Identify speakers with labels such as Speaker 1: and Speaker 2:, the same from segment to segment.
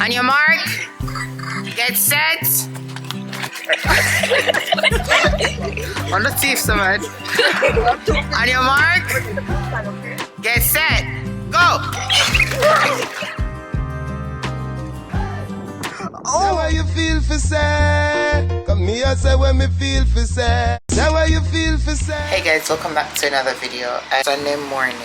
Speaker 1: On your mark, get set. On the teeth, someone. On your mark, get set, go.
Speaker 2: Say what you feel for say. Come here, say when me feel for say. Say what you feel for say.
Speaker 1: Hey guys, welcome back to another video. Sunday morning,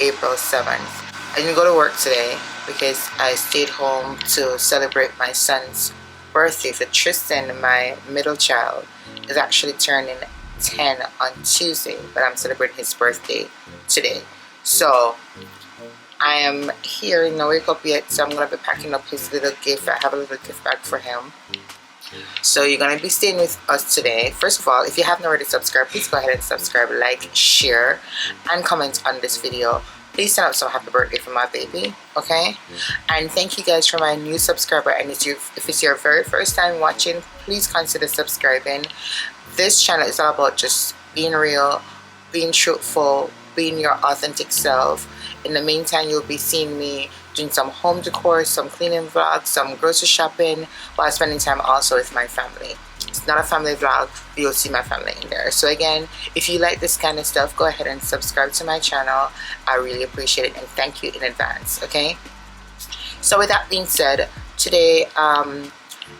Speaker 1: April 7th. I didn't go to work today because I stayed home to celebrate my son's birthday. So Tristan, my middle child, is actually turning 10 on Tuesday, but I'm celebrating his birthday today. So I am here, no wake up yet, so I'm going to be packing up his little gift. I have a little gift bag for him. So you're going to be staying with us today. First of all, if you haven't already subscribed, please go ahead and subscribe, like, share, and comment on this video. Please send out some happy birthday for my baby, okay? And thank you guys for my new subscriber. And if it's your very first time watching, please consider subscribing. This channel is all about just being real, being truthful, being your authentic self. In the meantime, you'll be seeing me doing some home decor, some cleaning vlogs, some grocery shopping, while spending time also with my family. It's not a family vlog, but you'll see my family in there. So again, if you like this kind of stuff, go ahead and subscribe to my channel. I really appreciate it and thank you in advance, okay? So with that being said, today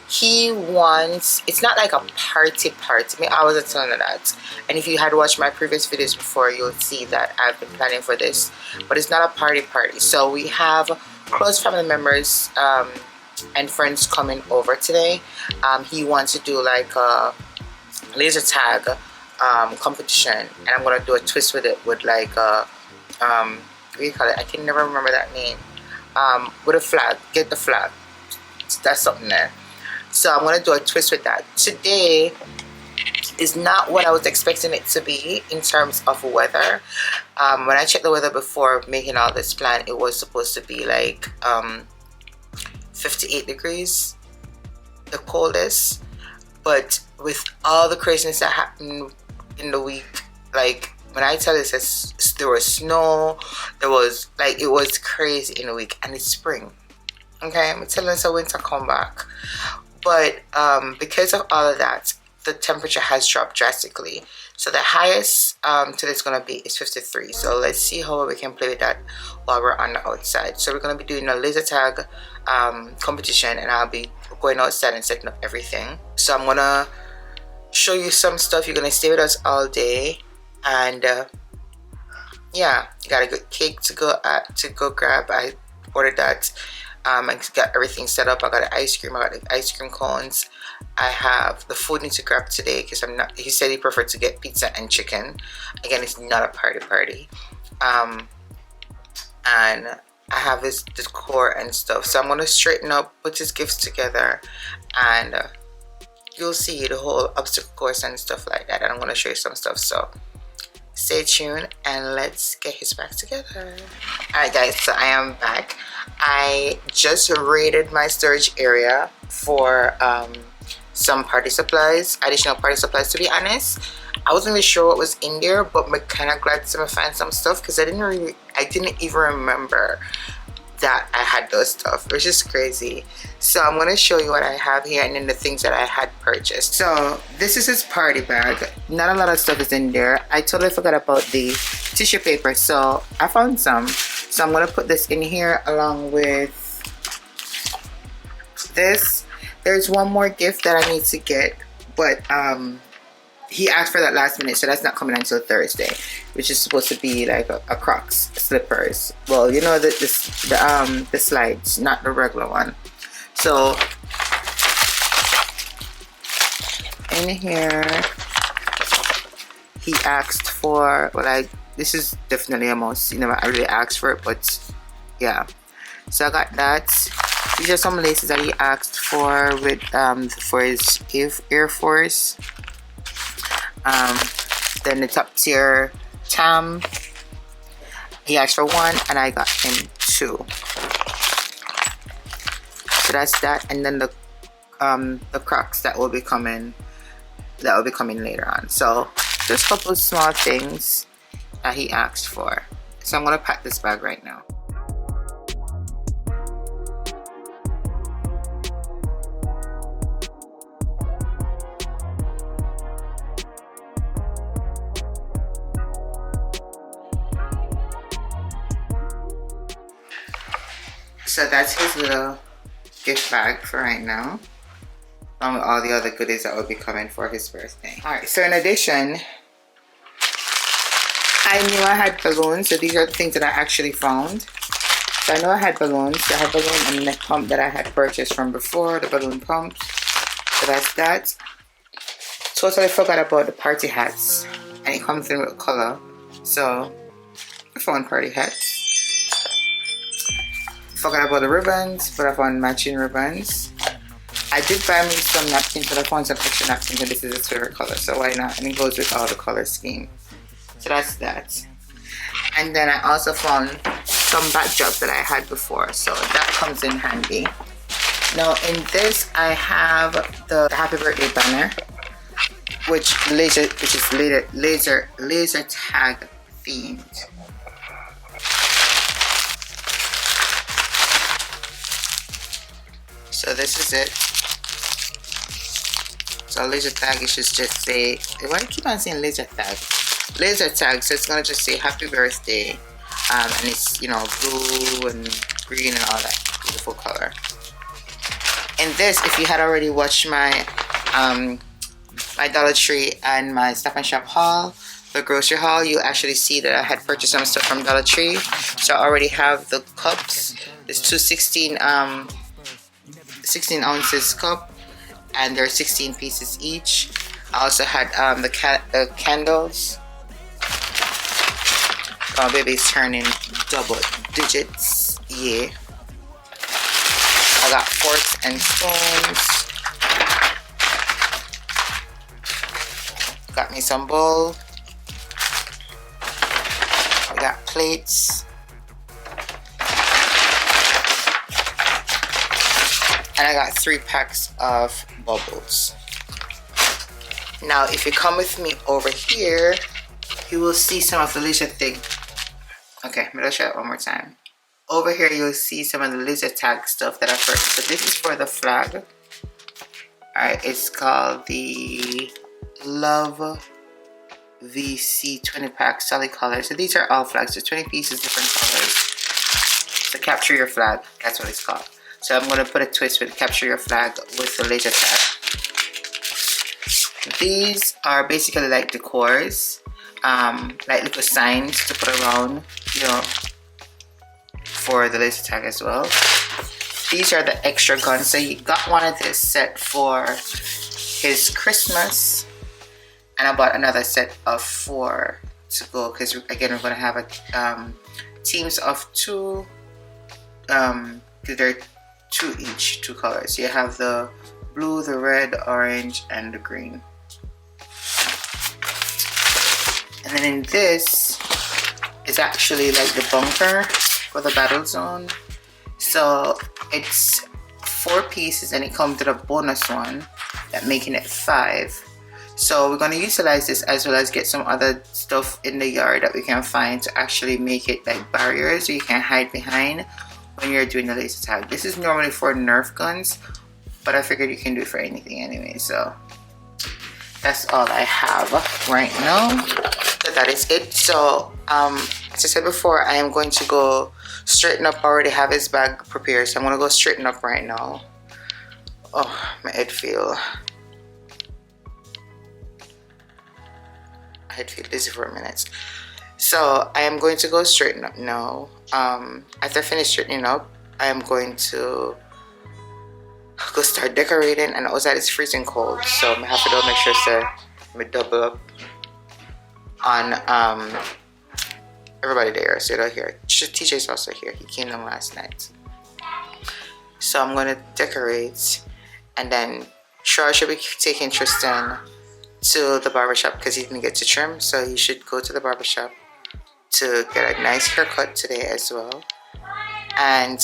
Speaker 1: he wants, it's not like a party. I mean, I wasn't telling her that. And if you had watched my previous videos before, you'll see that I've been planning for this, but it's not a party. So we have close family members and friends coming over today. He wants to do like a laser tag competition, and I'm gonna do a twist with it with like a what do you call it? I can never remember that name. With a flag, get the flag. That's something there. So I'm gonna do a twist with that. Today is not what I was expecting it to be in terms of weather. When I checked the weather before making all this plan, it was supposed to be like 58 degrees, the coldest. But with all the craziness that happened in the week, like when I tell you this, there was snow, there was like, it was crazy in the week, and it's spring. Okay, I'm telling you, it's a winter comeback. But because of all of that, the temperature has dropped drastically. So the highest today is going to be is 53. So let's see how we can play with that while we're on the outside. So we're going to be doing a laser tag competition, and I'll be going outside and setting up everything. So I'm going to show you some stuff. You're going to stay with us all day. And yeah, you got a good cake to go grab. I ordered that. I got everything set up. I got the ice cream. I got the ice cream cones. I have the food need to grab today because I'm not. He said he preferred to get pizza and chicken. Again, it's not a party. And I have his decor and stuff. So I'm gonna straighten up, put his gifts together, and you'll see the whole obstacle course and stuff like that. And I'm gonna show you some stuff. So stay tuned and let's get his back together. Alright guys, so I am back. I just raided my storage area for some party supplies, additional party supplies. To be honest, I wasn't really sure what was in there, but I'm kind of glad to find some stuff because I didn't even remember that I had those stuff, which is crazy. So I'm going to show you what I have here and then the things that I had purchased. So this is his party bag. Not a lot of stuff is in there. I totally forgot about the tissue paper, so I found some. So I'm going to put this in here along with this. There's one more gift that I need to get, but he asked for that last minute, so that's not coming until Thursday, which is supposed to be like a Crocs slippers. Well, you know, the slides, not the regular one. So in here he asked for, well, this is definitely a must. You know, I really asked for it, but yeah. So I got that. These are some laces that he asked for with for his Air Force. Then the top tier tam, he asked for one and I got him two. So that's that, and then the Crocs that will be coming later on. So just a couple of small things that he asked for. So I'm gonna pack this bag right now. So that's his little gift bag for right now, along with all the other goodies that will be coming for his birthday. Alright, so in addition, I knew I had balloons, so these are the things that I actually found. So I know I had balloons. I have balloon and neck pump that I had purchased from before, the balloon pumps. So that's that. Totally forgot about the party hats, and it comes in with color. So I found party hats. Forgot about the ribbons, but I found matching ribbons. I did buy me some napkins, but I found some extra napkins, and this is his favorite color, so why not? And it goes with all the color scheme. So that's that. And then I also found some backdrops that I had before, so that comes in handy. Now in this I have the happy birthday banner, which is laser tag themed. So this is it. So laser tag, it should just say, why do I keep on saying laser tag? Laser tag, so it's gonna just say happy birthday, and it's, you know, blue and green and all that beautiful color. And this, if you had already watched my my Dollar Tree and my Stop and Shop haul, the grocery haul, you actually see that I had purchased some stuff from Dollar Tree. So I already have the cups. There's two 16 ounces cup, and there are 16 pieces each. I also had the candles. Oh, baby's turning double digits. Yeah. I got forks and spoons. Got me some bowl. I got plates. And I got 3 packs of bubbles. Now, if you come with me over here, you will see some of the Lazer Tag. Okay, I'm gonna show it one more time. Over here, you'll see some of the Lazer Tag stuff that I purchased. So this is for the flag. Alright, it's called the Love VC 20 pack solid color. So these are all flags. There's 20 pieces, different colors. So capture your flag, that's what it's called. So I'm going to put a twist with capture your flag with the Lazer Tag. These are basically like decors, like little signs to put around, you know, for the Lazer Tag as well. These are the extra guns. So you got one of this set for his Christmas, and I bought another set of 4 to go, because again we're going to have a teams of 2, because they're 2 each, 2 colors. You have the blue, the red, orange, and the green. And then in this is actually like the bunker for the battle zone. So it's 4 pieces, and it comes with a bonus one, that making it 5. So we're going to utilize this as well as get some other stuff in the yard that we can find to actually make it like barriers so you can hide behind when you're doing the Lazer Tag. This is normally for Nerf guns, but I figured you can do it for anything anyway. So that's all I have right now. So that is it. So as I said before, I am going to go straighten up. I already have his bag prepared, so I'm going to go straighten up right now. Oh, my head feel dizzy for a minute. So I am going to go straighten up now. After I finish straightening up, I am going to go start decorating, and outside it's freezing cold, so I have to make sure to double up on everybody there. So they're here. TJ's also here. He came down last night. So I'm going to decorate, and then Shaw should be taking Tristan to the barbershop because he didn't get to trim, so he should go to the barbershop to get a nice haircut today as well. And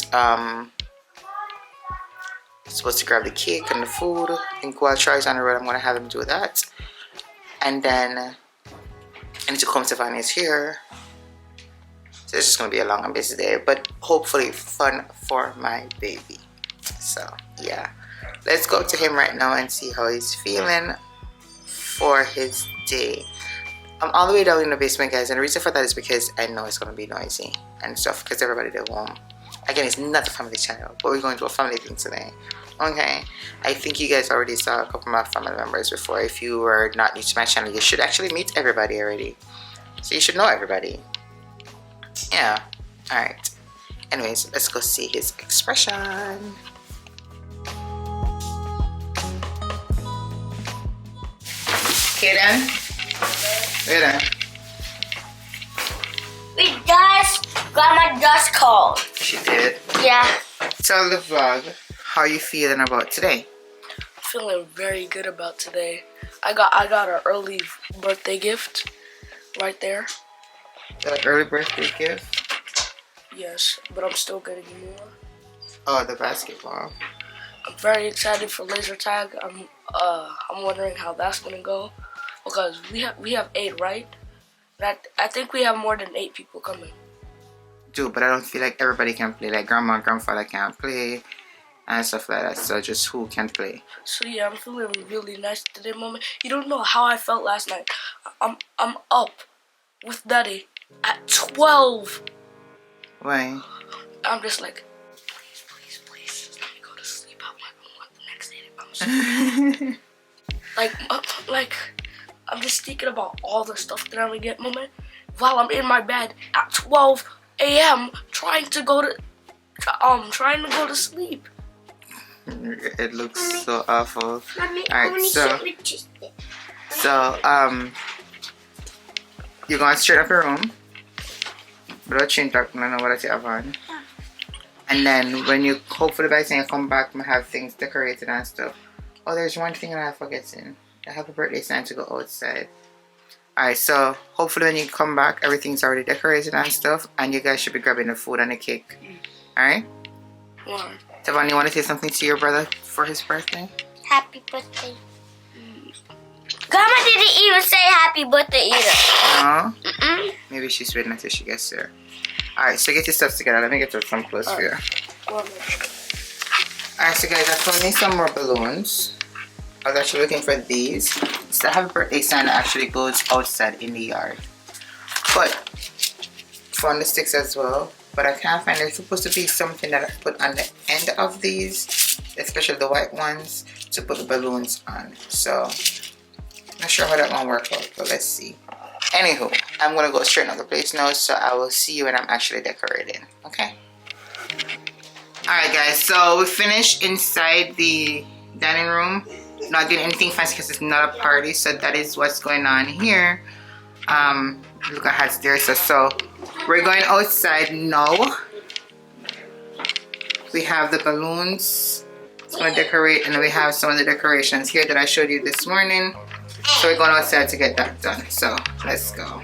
Speaker 1: supposed to grab the cake and the food. I think while Charlie's on the road, I'm going to have him do that. And then I need to come to Vanya's here. So it's just going to be a long and busy day, but hopefully fun for my baby. So yeah, let's go to him right now and see how he's feeling for his day. I'm all the way down in the basement, guys, and the reason for that is because I know it's going to be noisy and stuff because everybody at home. Again, it's not a family channel, but we're going to a family thing today. Okay, I think you guys already saw a couple of my family members before. If you are not new to my channel, you should actually meet everybody already. So you should know everybody. Yeah, alright. Anyways, let's go see his expression. Okay then. Wait then.
Speaker 3: We just, Grandma just called.
Speaker 1: She did.
Speaker 3: Yeah.
Speaker 1: Tell the vlog how you feeling about today.
Speaker 4: Feeling very good about today. I got an early birthday gift right there.
Speaker 1: The early birthday gift?
Speaker 4: Yes, but I'm still getting more.
Speaker 1: Oh, the basketball.
Speaker 4: I'm very excited for laser tag. I'm wondering how that's gonna go because we have 8, right? And I think we have more than 8 people coming.
Speaker 1: Dude, but I don't feel like everybody can play. Like grandma and grandfather can't play and stuff like that. So just who can play?
Speaker 4: So yeah, I'm feeling really nice today, Mama. You don't know how I felt last night. I'm up with Daddy at 12.
Speaker 1: Why?
Speaker 4: I'm just like, please, just let me go to sleep. I want the next day to bounce. like, I'm just thinking about all the stuff that I'm gonna get, Mama, while I'm in my bed at 12 a.m. trying to go to sleep.
Speaker 1: It looks so awful.
Speaker 3: Mommy,
Speaker 1: Alright, so you're going straight up your room. Without change talk, I don't know what I have on. And then when you hopefully by the time you come back, I have things decorated and stuff. Oh, there's one thing that I forgetting. I have a birthday sign to go outside. Alright, so hopefully when you come back, everything's already decorated and stuff, and you guys should be grabbing the food and the cake. Alright?
Speaker 4: Why?
Speaker 1: Tavon, you want to say something to your brother for his birthday?
Speaker 3: Happy birthday. Grandma didn't even say happy birthday either.
Speaker 1: No? Maybe she's waiting until she gets there. Alright, so get your stuff together. Let me get some clothes for you. Alright, so guys, I found me some more balloons. I was actually looking for these. So I have a birthday sign that actually goes outside in the yard. But found the sticks as well. But I can't find, there's supposed to be something that I put on the end of these, especially the white ones, to put the balloons on. So not sure how that one works out, but let's see. Anywho, I'm gonna go straighten out the place now, so I will see you when I'm actually decorating. Okay. Alright guys, so we finished inside the dining room. Not doing anything fancy because it's not a party, so that is what's going on here. Look at hats there. So we're going outside now. We have the balloons. It's going to decorate, and we have some of the decorations here that I showed you this morning. So we're going outside to get that done. So let's go.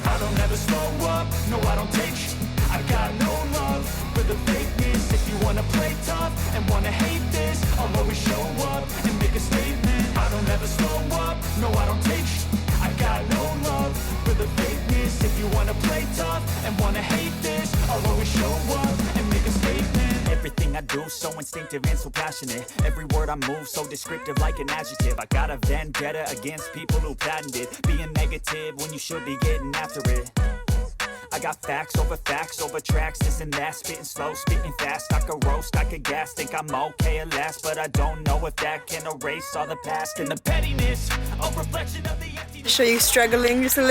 Speaker 5: I don't ever slow up, no I don't take sh I got no love for the fakeness. If you wanna play tough and wanna hate this, I'll always show up and make a statement. I don't ever slow up, no I don't take sh I got no love for the fakeness. If you wanna play tough and wanna hate this, I'll always show up and make a statement. Everything I do so instinctive and so passionate. Every word I move so descriptive like an adjective. I got a vendetta against people who patented being negative when you should be getting after it. I got facts over tracks, this and that, spitting slow, spitting fast. I could roast, I could gas, think I'm okay at last, but I don't know if that can erase all the past and the pettiness, a reflection of the emptiness.
Speaker 6: So you struggling, you still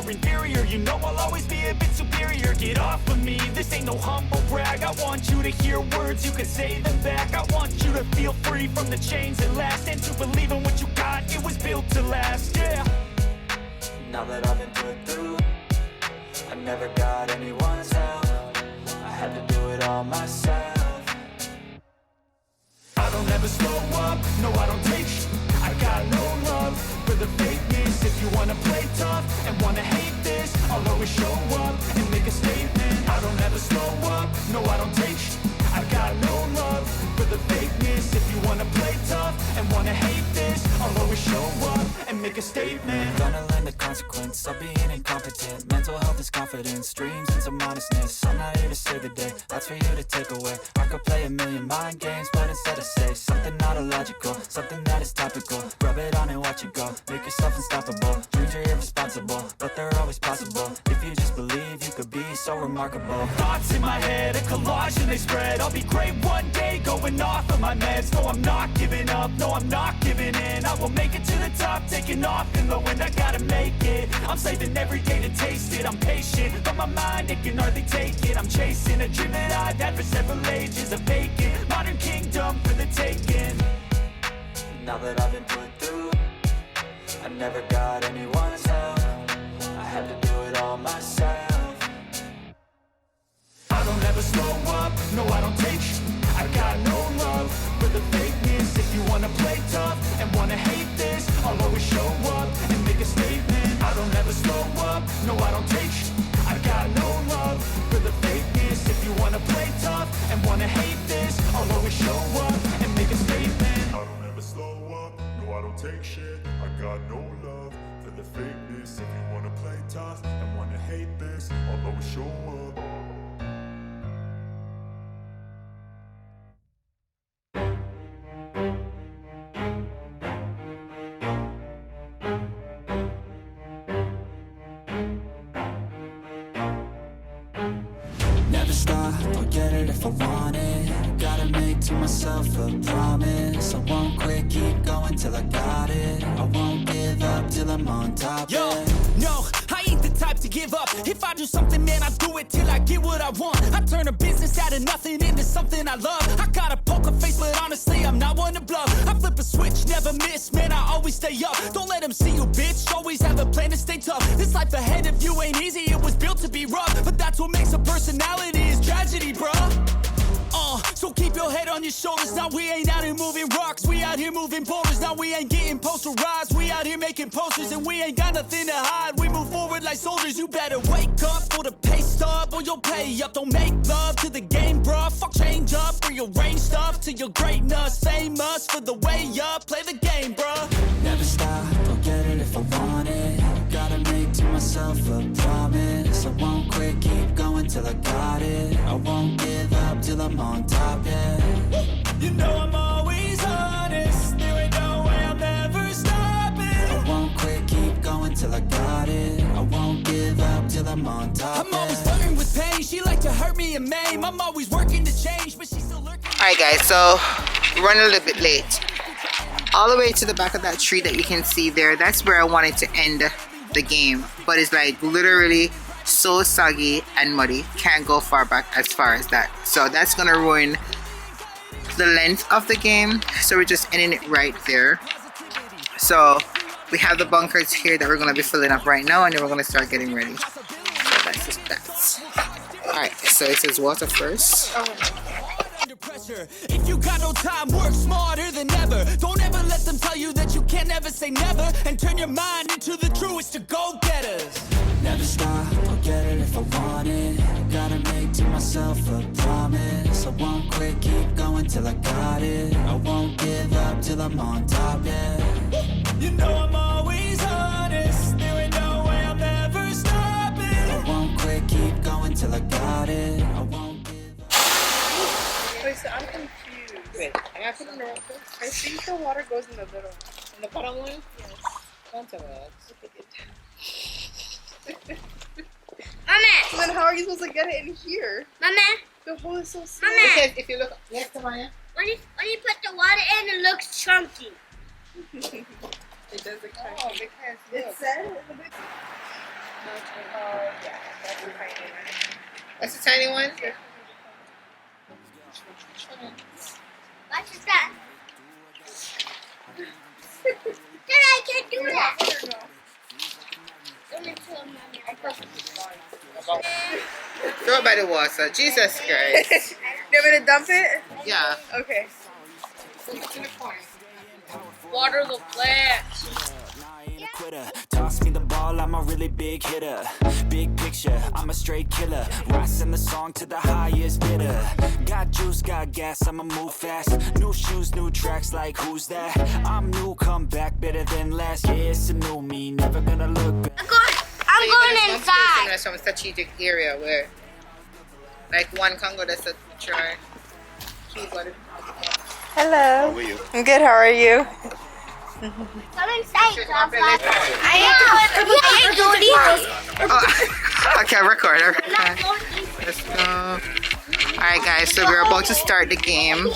Speaker 5: Inferior, you know I'll always be a bit superior. Get off of me, this ain't no humble brag. I want you to hear words, you can say them back. I want you to feel free from the chains that last, and to believe in what you got, it was built to last, yeah. Now that I've been put through, I never got anyone's help. I had to do it all myself. I don't ever slow up, no I don't take sh I got no love for the fakeness. If you wanna play tough and wanna hate this, I'll always show up and make a statement. I don't ever slow up, no I don't take sh I got no love for the fakeness. If you wanna play tough and wanna hate this, I'll always show up and make a statement.
Speaker 6: Gonna learn the consequence of being incompetent. Mental health is confidence, dreams and some honestness. I'm not here to save the day, that's for you to take away. I could play a million mind games, but instead I say something not illogical, something that is topical. Rub it on and watch it go, make yourself unstoppable. Dreams are irresponsible, but they're always possible. If you just believe, you could be so remarkable.
Speaker 5: Thoughts in my head, a collage and they spread. I'll be great one day, going off of my meds. No, I'm not giving up, no, I'm not giving in. I will make it to the top, taking off in the wind. I gotta make it, I'm saving every day to taste it. I'm patient, but my mind, it can hardly take it. I'm chasing a dream that I've had for several ages. A vacant, modern kingdom for the taking.
Speaker 6: Now that I've been put through, I never got anyone's help. I had to do it all myself.
Speaker 5: I don't ever slow up, no I don't take sh**. I got no love for the fakeness. If you wanna play tough and wanna hate this, I'll always show up and make a statement. I don't ever slow up, no I don't take sh**. I got no love for the fakeness. If you wanna play tough and wanna hate this, I'll always show up and make a statement.
Speaker 7: I don't ever slow up, no I don't take shit. I got no love for the fakeness. If you wanna play tough and wanna hate this, I'll always show up.
Speaker 6: Never stop, I'll get it if I want it. Gotta make to myself a promise. I won't quit, keep going till I got it. I won't give up till I'm on top.
Speaker 5: Yo,
Speaker 6: yeah.
Speaker 5: no, I ain't the type to give up. If I do something, man, I do it till I get what I want. I turn a business out of nothing into something I love. I got a poker face, but honestly, I'm not one to bluff. I flip a switch, never miss, man, I always stay up. Don't let them see you, bitch, always have a plan to stay tough. This life ahead of you ain't easy, it was built to be rough. But that's what makes a personality, is tragedy, bruh. So keep your head on your shoulders. Now we ain't out here moving rocks, we out here moving boulders. Now we ain't getting posterized, we out here making posters. And we ain't got nothing to hide, we move forward like soldiers. You better wake up for the pay stub, or you'll pay up. Don't make love to the game, bruh. Fuck change up, rearrange stuff to your greatness. Famous for the way up, play the game, bruh.
Speaker 6: Never stop, I'll get it if I want it. Gotta make to myself a promise. I won't quit, keep going till I got it. I won't give up till I'm on top, yeah.
Speaker 5: You know I'm always honest, there ain't no way I'm ever stopping.
Speaker 6: I won't quit, keep going till I got it. I won't give up till I'm on top,
Speaker 5: I'm always flirting with pain, she like to hurt me and maim. I'm always working to change, but she's still lurking.
Speaker 1: Alright guys, so we're running a little bit late. All the way to the back of that tree that you can see there, that's where I wanted to end the game. But it's like literally so soggy and muddy, can't go far back as far as that. So that's gonna ruin the length of the game. So we're just ending it right there. So we have the bunkers here that we're gonna be filling up right now, and then we're gonna start getting ready. So that's just that. Alright, so it says water first.
Speaker 5: If you got no time, work smarter than ever. Don't ever let them tell you that you can't never say never, and turn your mind into the truest of go-getters.
Speaker 6: Never stop, I'll get it if I want it. Gotta make to myself a promise. I won't quit, keep going till I got it. I won't give up till I'm on top, yeah.
Speaker 5: You know I'm always honest, there ain't no way I'm ever stopping.
Speaker 6: I won't quit, keep going till I got it. I won't give up.
Speaker 8: Wait, so I'm confused.
Speaker 1: Wait, I gotta put in the water.
Speaker 8: I think the water goes in the middle.
Speaker 1: In the bottom one?
Speaker 8: Yes.
Speaker 1: Don't tell me that.
Speaker 8: So then how are you supposed to get it in here?
Speaker 3: Mama,
Speaker 8: The hole is so small.
Speaker 3: Mama.
Speaker 1: Because if you look, yes, Tamaya?
Speaker 3: when you put the water in, it looks chunky.
Speaker 8: It does look
Speaker 1: Oh,
Speaker 8: chunky.
Speaker 1: because
Speaker 8: It
Speaker 1: look.
Speaker 8: said in the big...
Speaker 1: Oh, yeah, that's the tiny one. That's the tiny one? Yeah.
Speaker 3: What is that? Then I can't do that. Don't tell Mommy.
Speaker 1: Throw it by the water. Jesus Christ.
Speaker 8: You want me to dump it?
Speaker 1: Yeah.
Speaker 8: Okay.
Speaker 4: Water the plants.
Speaker 6: Quitter. Toss me the ball ball, I'm a really big hitter. Big picture, I'm a straight killer. Rising the song to the highest bidder. Got juice, got gas, I'ma move fast. New shoes, new tracks, like who's that? I'm new, come back better than last. Yeah, it's a new me, never gonna look back.
Speaker 3: I'm going inside.
Speaker 1: There's some strategic area where, like, one can go to try.
Speaker 8: Hello. How are you? I'm good. How are you?
Speaker 3: Come inside. I ain't going either.
Speaker 1: Oh, okay, record. Let's go. Alright guys, so we're about to start the game.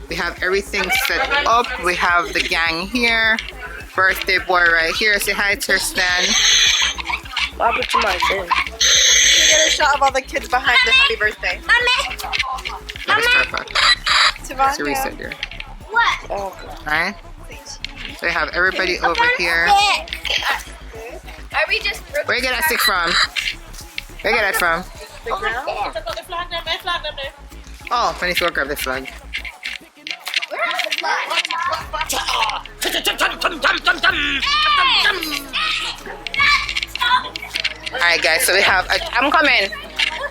Speaker 1: We have everything set up. We have the gang here. Birthday boy right here. Say hi to Stan.
Speaker 8: What happened to my phone? You get a shot of all the kids behind the happy birthday.
Speaker 1: Let's reset there.
Speaker 3: What?
Speaker 1: Alright. So we have everybody over here.
Speaker 3: Are we just...
Speaker 1: Where you get that stick from? Where you get that from? Oh, I need to go grab the flag. Alright guys, so we have I'm coming.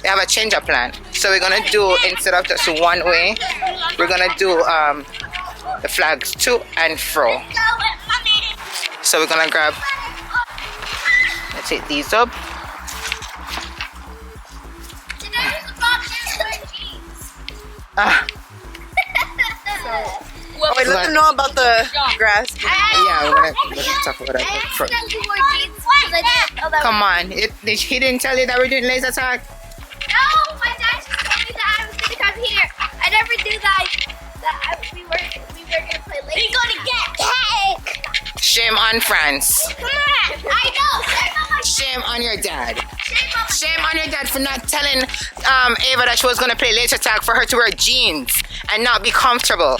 Speaker 1: We have a change of plan. So we're gonna do, instead of just one way, we're gonna do the flags to and fro. So we're gonna grab, let's take these up.
Speaker 8: Oh, wait, let them know about the grass.
Speaker 1: Yeah, we're gonna talk about that. Come on, he didn't tell you that we're doing laser tag?
Speaker 3: No, my dad just told me that I was gonna come here. I never knew that we were gonna play laser. We're gonna get cake.
Speaker 1: Shame on France.
Speaker 3: Come on, I know.
Speaker 1: Shame on your dad. Shame on your dad for not telling Ava that she was gonna play laser tag for her to wear jeans and not be comfortable.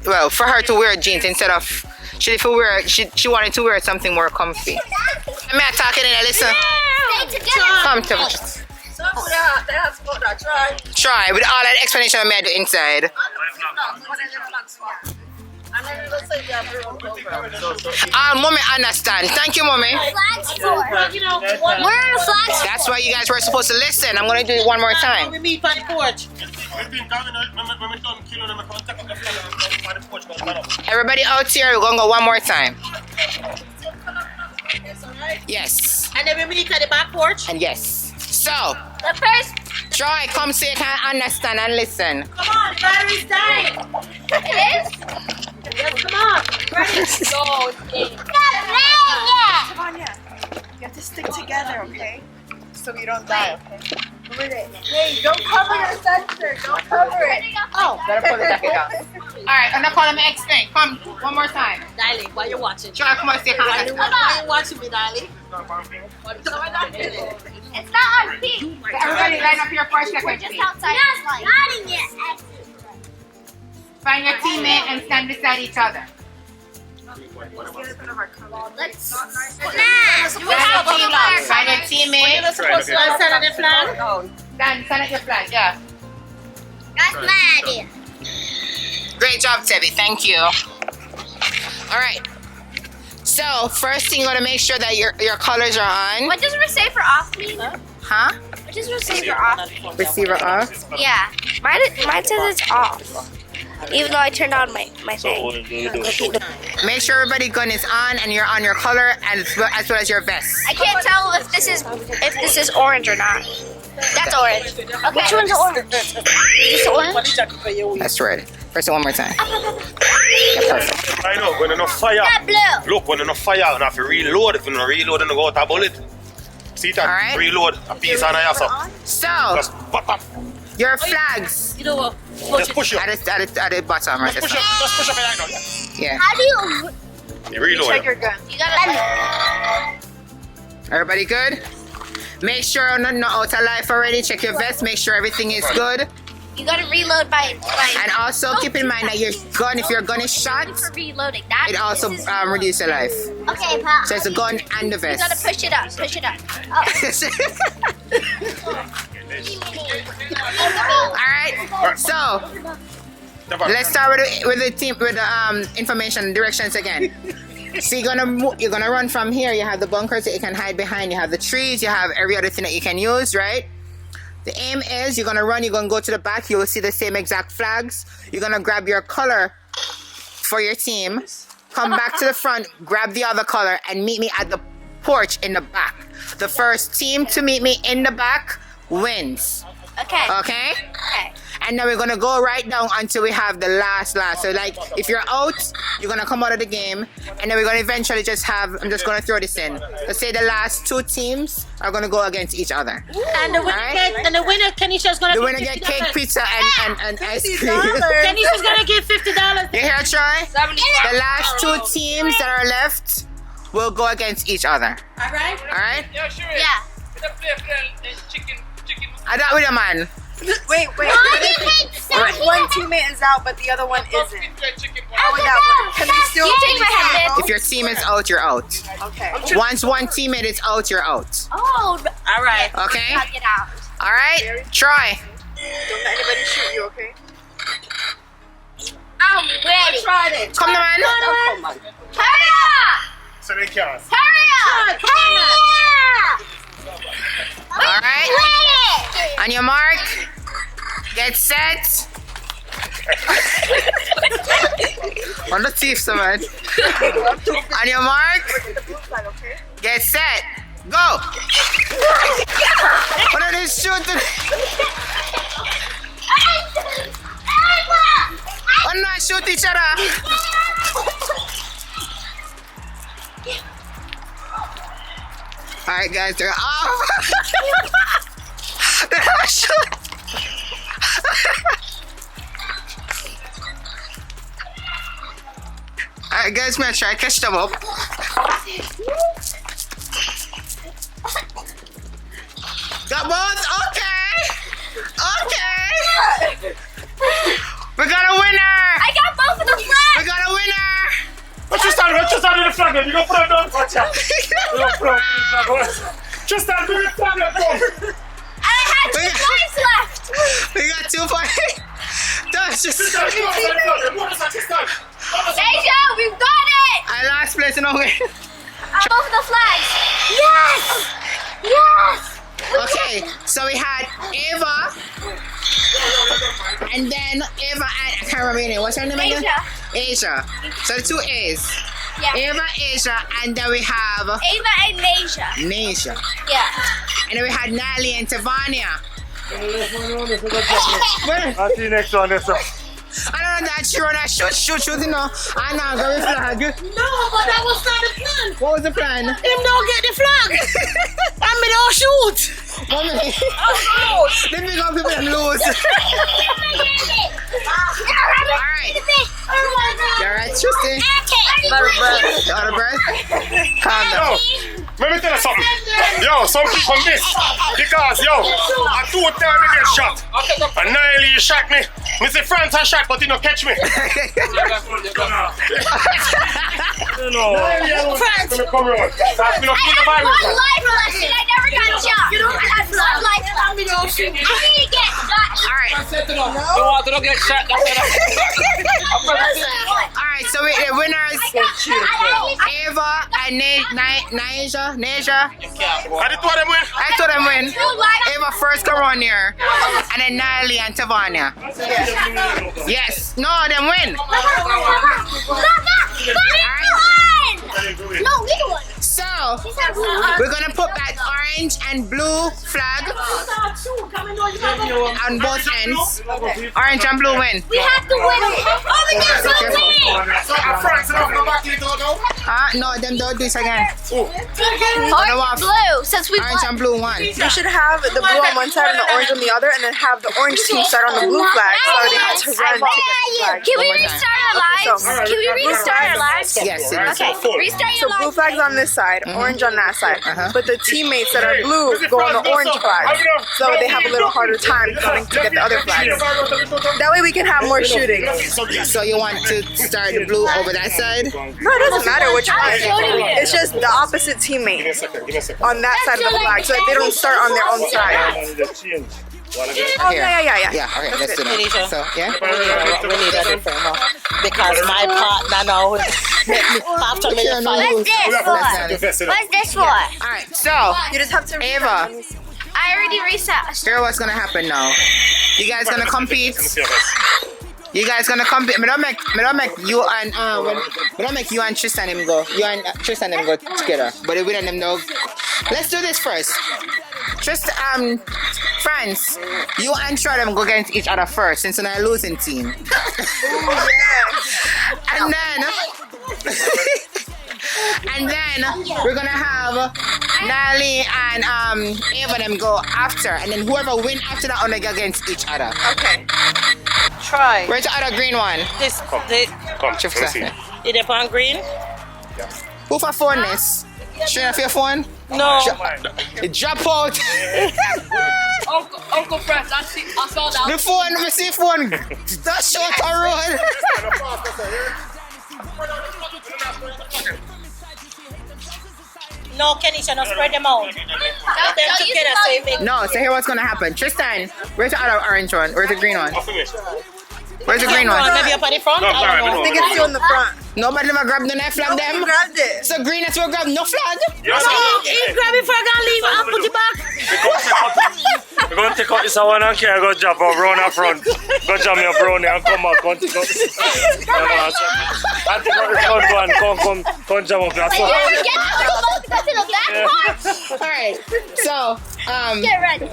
Speaker 1: Well, for her to wear jeans instead of she wanted to wear something more comfy. I'm not talking in there, listen. Comfortable. Try with all that explanation I made inside. Mommy understand. Thank you, mommy.
Speaker 3: Flags for. Where are the flags?
Speaker 1: That's why you guys were supposed to listen. I'm gonna do it one more time.
Speaker 9: We meet by the porch.
Speaker 1: Everybody out here, we're gonna go one more time. Yes.
Speaker 9: And then we meet at the back porch.
Speaker 1: And yes. So,
Speaker 3: The first.
Speaker 1: Try, come so you can understand and listen.
Speaker 9: Come on, battery's dying.
Speaker 3: It is.
Speaker 9: Yes, come on. Ready? Go.
Speaker 3: Stop playing yet.
Speaker 8: Come on, yeah. You have to stick together, okay? So you don't die, okay? Hey, don't cover your sensor. Don't cover it.
Speaker 1: Oh, better pull the jacket down. Alright, I'm not calling me explain. Come, one more time.
Speaker 9: Darling, why you watching?
Speaker 1: Try, come on, say
Speaker 9: Why
Speaker 1: hi.
Speaker 9: you watching me, darling?
Speaker 3: It's not on feet.
Speaker 1: Everybody line up your first
Speaker 3: We're
Speaker 1: second,
Speaker 3: just
Speaker 1: please.
Speaker 3: outside. Not yet.
Speaker 1: Find your teammate and stand beside each other.
Speaker 3: Let's.
Speaker 1: Find your teammate.
Speaker 9: Supposed to stand on the flag?
Speaker 1: Stand at your flag, yeah.
Speaker 3: That's my idea.
Speaker 1: Great job, Tebby. Thank you. Alright. So, first thing you want to make sure that your colors are on.
Speaker 3: What does receiver off mean?
Speaker 1: Huh?
Speaker 3: What does receiver off?
Speaker 1: Receiver off.
Speaker 3: Yeah. Mine says it's off. Even though I turned on my thing.
Speaker 1: Make sure everybody gun is on and you're on your color and as well as your vest.
Speaker 3: I can't tell if this is orange or not. That's orange. Okay. Which one's orange? Is this orange?
Speaker 1: That's red. Press it one more time. Yeah, perfect.
Speaker 10: I know, when enough fire.
Speaker 3: That blue.
Speaker 10: Look, when enough fire, you have to reload. If you don't reload, then you go out a bullet. See that?
Speaker 1: Alright.
Speaker 10: Reload a piece on your yourself.
Speaker 1: So,
Speaker 10: Just pop, pop.
Speaker 1: your flags
Speaker 9: You know what?
Speaker 10: Just push it.
Speaker 1: at the bottom, right?
Speaker 10: Just push it. Just push up right now.
Speaker 1: Yeah.
Speaker 3: How do you?
Speaker 10: You reload.
Speaker 8: Check your gun.
Speaker 3: You gotta.
Speaker 1: Everybody good? Make sure you're not out of life already. Check your vest. Make sure everything is good.
Speaker 3: You gotta reload by.
Speaker 1: And also keep in mind that your gun, if your gun is shot,
Speaker 3: For reloading. That.
Speaker 1: it also
Speaker 3: this is-
Speaker 1: reduces your life.
Speaker 3: Okay, pal.
Speaker 1: So it's a gun and the
Speaker 3: You gotta
Speaker 1: vest.
Speaker 3: push it up. Push it up. Oh.
Speaker 1: Alright, so let's start with the information directions again. So you're gonna run from here. You have the bunkers that you can hide behind. You have the trees. You have every other thing that you can use, right? The aim is you're gonna run. You're gonna go to the back. You will see the same exact flags. You're gonna grab your color for your team. Come back to the front. Grab the other color and meet me at the porch in the back. The first team to meet me in the back wins.
Speaker 3: Okay.
Speaker 1: Okay?
Speaker 3: Okay.
Speaker 1: And then we're gonna go right down until we have the last. So like if you're out, you're gonna come out of the game, and then we're gonna eventually just have, I'm just gonna throw this in. Let's say the last 2 teams are gonna go against each other.
Speaker 9: And the winner, Keneisha's gonna
Speaker 1: The
Speaker 9: get
Speaker 1: winner get cake,
Speaker 9: $50.
Speaker 1: pizza, and ice cream.
Speaker 9: Keneisha's gonna get $50.
Speaker 1: You hear, Troy? The last 2 teams that are left will go against each other.
Speaker 9: Alright?
Speaker 1: Alright?
Speaker 3: Yeah.
Speaker 1: I got with a man.
Speaker 8: Wait.
Speaker 3: Mommy hates something.
Speaker 8: One teammate is out, but the other one isn't. How would that work? Can we still
Speaker 3: You take my hand.
Speaker 1: If your team is out, you're out.
Speaker 8: Okay.
Speaker 1: Once one teammate is out, you're out.
Speaker 3: Oh.
Speaker 9: Alright.
Speaker 1: Okay?
Speaker 3: I'll get out.
Speaker 1: Alright? Troy.
Speaker 8: Don't let anybody shoot you, okay?
Speaker 3: I'm ready.
Speaker 9: Try it.
Speaker 1: Come on, man.
Speaker 3: Hurry up.
Speaker 10: So they can't.
Speaker 3: Hurry up. Hurry up.
Speaker 1: Alright?
Speaker 3: Ready.
Speaker 1: On your mark. Get set. On the teeth, so man. On your mark. Get set. Go. What are they shooting? Oh no, shoot each other. Alright guys, they're off. They're not shooting. Alright guys, I'm gonna try to catch them up. Got both? Okay. We got a winner.
Speaker 3: I got both of the
Speaker 1: We
Speaker 3: flags.
Speaker 1: got a winner.
Speaker 10: Let's just stand in the flag then. You go put it down. Watch out. You go put it on the flag. Just stand in the flag then. Go.
Speaker 3: I had 2 flags left.
Speaker 1: We got 2 points. That's just.
Speaker 10: Just stand.
Speaker 3: Asia, we've got it.
Speaker 1: I last place in a way.
Speaker 3: Both of the flags. Yes. Yes.
Speaker 1: Okay, so we had Ava, and then Ava and I can't remember your name. What's her name again? Asia. So the 2 A's.
Speaker 3: Yeah.
Speaker 1: Ava, Asia, and then we have
Speaker 3: Ava and Nasia.
Speaker 1: Neisha.
Speaker 3: Yeah.
Speaker 1: And then we had Natalie and Tavania.
Speaker 10: I'll see you next one. This one.
Speaker 1: I don't know that you run that shoot, you know. I know, go with flag.
Speaker 9: No, but that was not the plan.
Speaker 1: What was the plan?
Speaker 9: Him don't get the flag. I mean, don't shoot.
Speaker 1: Mommy. Let me go people and lose. Alright. You alright, Tristan? You out of breath? Calm down.
Speaker 10: Let me tell you something. Yo, some people miss. Because, yo, I 2 times I get shot. And Niley shot me. Mr. Francis shot, but he don't catch me. No. Let me come around. That's me not kill the virus.
Speaker 3: One life lesson. I never got shot. I had 1 life left. I need to get shot.
Speaker 1: Alright.
Speaker 11: Don't get shot.
Speaker 1: Alright, so the winners Ava and Neisha.
Speaker 10: I did 2 of them win.
Speaker 1: I told them win. Ava first come on here. And then Natalie and Tavania. Yes. No, them win.
Speaker 3: No, we won.
Speaker 1: So we're gonna put that orange and blue flag on both ends. Orange and blue win.
Speaker 3: We have to win. Oh, we got to win.
Speaker 1: No, them don't do this again.
Speaker 3: Orange, blue, since we
Speaker 1: Orange
Speaker 3: won.
Speaker 1: and blue won.
Speaker 8: We should have the blue on one side and the orange on the other, and then have the orange team start on the blue flag, so they have to run to get the flag.
Speaker 3: Can we restart our lives? Can we restart our lives?
Speaker 1: Yes, it is.
Speaker 3: Okay, restart
Speaker 8: So
Speaker 3: your
Speaker 8: blue
Speaker 3: lives.
Speaker 8: flag's on this side, orange on that side. But the teammates that are blue go on the orange flag, so they have a little harder time coming to get the other flags. That way we can have more shooting.
Speaker 1: So you want to start the blue over that side?
Speaker 8: No, it doesn't matter which one. It's just the opposite teammate on that side of the flag, so that they don't start on their own side. Oh, yeah.
Speaker 1: Yeah, okay, let's do that. So, yeah?
Speaker 9: We need that info. because my partner now make me after me the fight.
Speaker 3: What's this for? What's this for?
Speaker 1: Alright, so
Speaker 8: You just have to.
Speaker 1: Ava,
Speaker 3: I already reset.
Speaker 1: here's what's gonna happen now. You guys gonna compete. You guys gonna compete. Me don't make you and me don't make you and Tristan him go. You and Tristan him go together. But the winner them know. Let's do this first. Tristan, France, you and Troy them go against each other first since they're a losing team. And then and then we're gonna have Nali and Ava them go after, and then whoever win after that only go against each other.
Speaker 8: Okay.
Speaker 9: Try.
Speaker 1: Where's the other green one?
Speaker 9: This.
Speaker 10: Come, let's see.
Speaker 9: Is it on green?
Speaker 1: Who for phone this? Share your phone?
Speaker 9: No.
Speaker 1: It drop out.
Speaker 4: Uncle Fresh, I saw that.
Speaker 1: The phone, let me see phone. That short a road.
Speaker 9: No, Kenisha, no spread them out. Them together so you make.
Speaker 1: No, so here what's gonna happen. Tristan, where's the other orange one? Where's the green one? Where's the green one?
Speaker 9: Maybe up at the front?
Speaker 8: I think it's still in the front.
Speaker 1: Nobody never grabbed the knife flag them?
Speaker 8: Grabbed it.
Speaker 1: So green is will grab no flag?
Speaker 9: He grab it for a gun, leave it and put it back.
Speaker 11: We're going to take out this one and carry go jump up round up front. Go jump your brownie and come back. Go take out this. I take out the front one. Come jump up. That's all.
Speaker 1: Alright, so
Speaker 3: Get ready.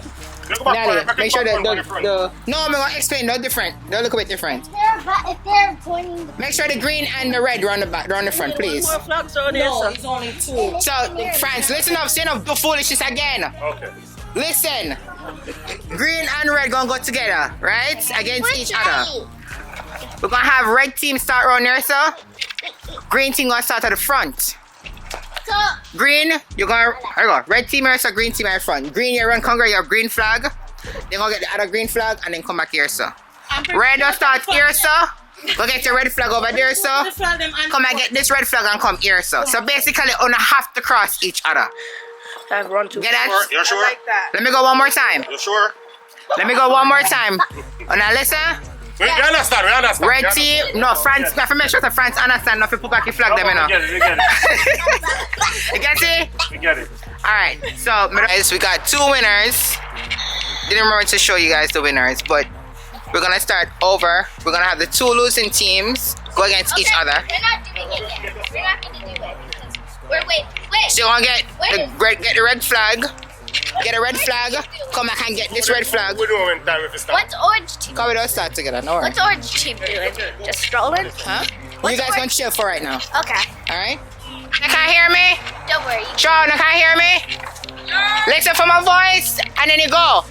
Speaker 1: Natalie, make sure that the no, I'm gonna explain. No different. They'll look a bit different.
Speaker 3: If they're pointing.
Speaker 1: Make sure the green and the red round the back, round the front, please.
Speaker 9: More flags on there, sir. It's only two.
Speaker 1: So, France, listen up. Stand up. Do foolishness again.
Speaker 10: Okay.
Speaker 1: Listen. Green and red gonna go together, right? Against each other. We're gonna have red team start around here, sir. Green team gonna start at the front.
Speaker 3: So,
Speaker 1: Green, you're gonna, here you go. Red team here, so green team at the front. Green, you run Congress, you have green flag. Then go get the other green flag and then come back here, sir. Red will start here, sir. Go get your red flag over there, sir. Come and get this red flag and come here, sir. So basically, you have to cross each other.
Speaker 9: I've run to.
Speaker 1: Get that?
Speaker 10: You're sure?
Speaker 8: I like that.
Speaker 1: Let me go one more time.
Speaker 10: You sure?
Speaker 1: Let me go one more time. Now listen.
Speaker 10: We understand.
Speaker 1: Red team, no, France, we have to make sure that France understand not to put back your flag them, you know.
Speaker 11: We get it.
Speaker 1: You get it?
Speaker 11: We get it.
Speaker 1: Alright, so guys, we got two winners. Didn't remember to show you guys the winners, but we're gonna start over. We're gonna have the two losing teams go against each other.
Speaker 3: we're not doing it yet. We're not gonna do it because wait.
Speaker 1: So you're gonna get the red flag. Get a red flag. Come back and get this red flag.
Speaker 10: We do it when time if it's time.
Speaker 3: What's orange team?
Speaker 1: Come with us, start together. No worries.
Speaker 3: What's orange team doing? Just strolling?
Speaker 1: Huh? You guys gonna chill for right now.
Speaker 3: Okay.
Speaker 1: Alright? You can't hear me?
Speaker 3: Don't worry.
Speaker 1: Sean, you can't hear me? Listen for my voice and then you go.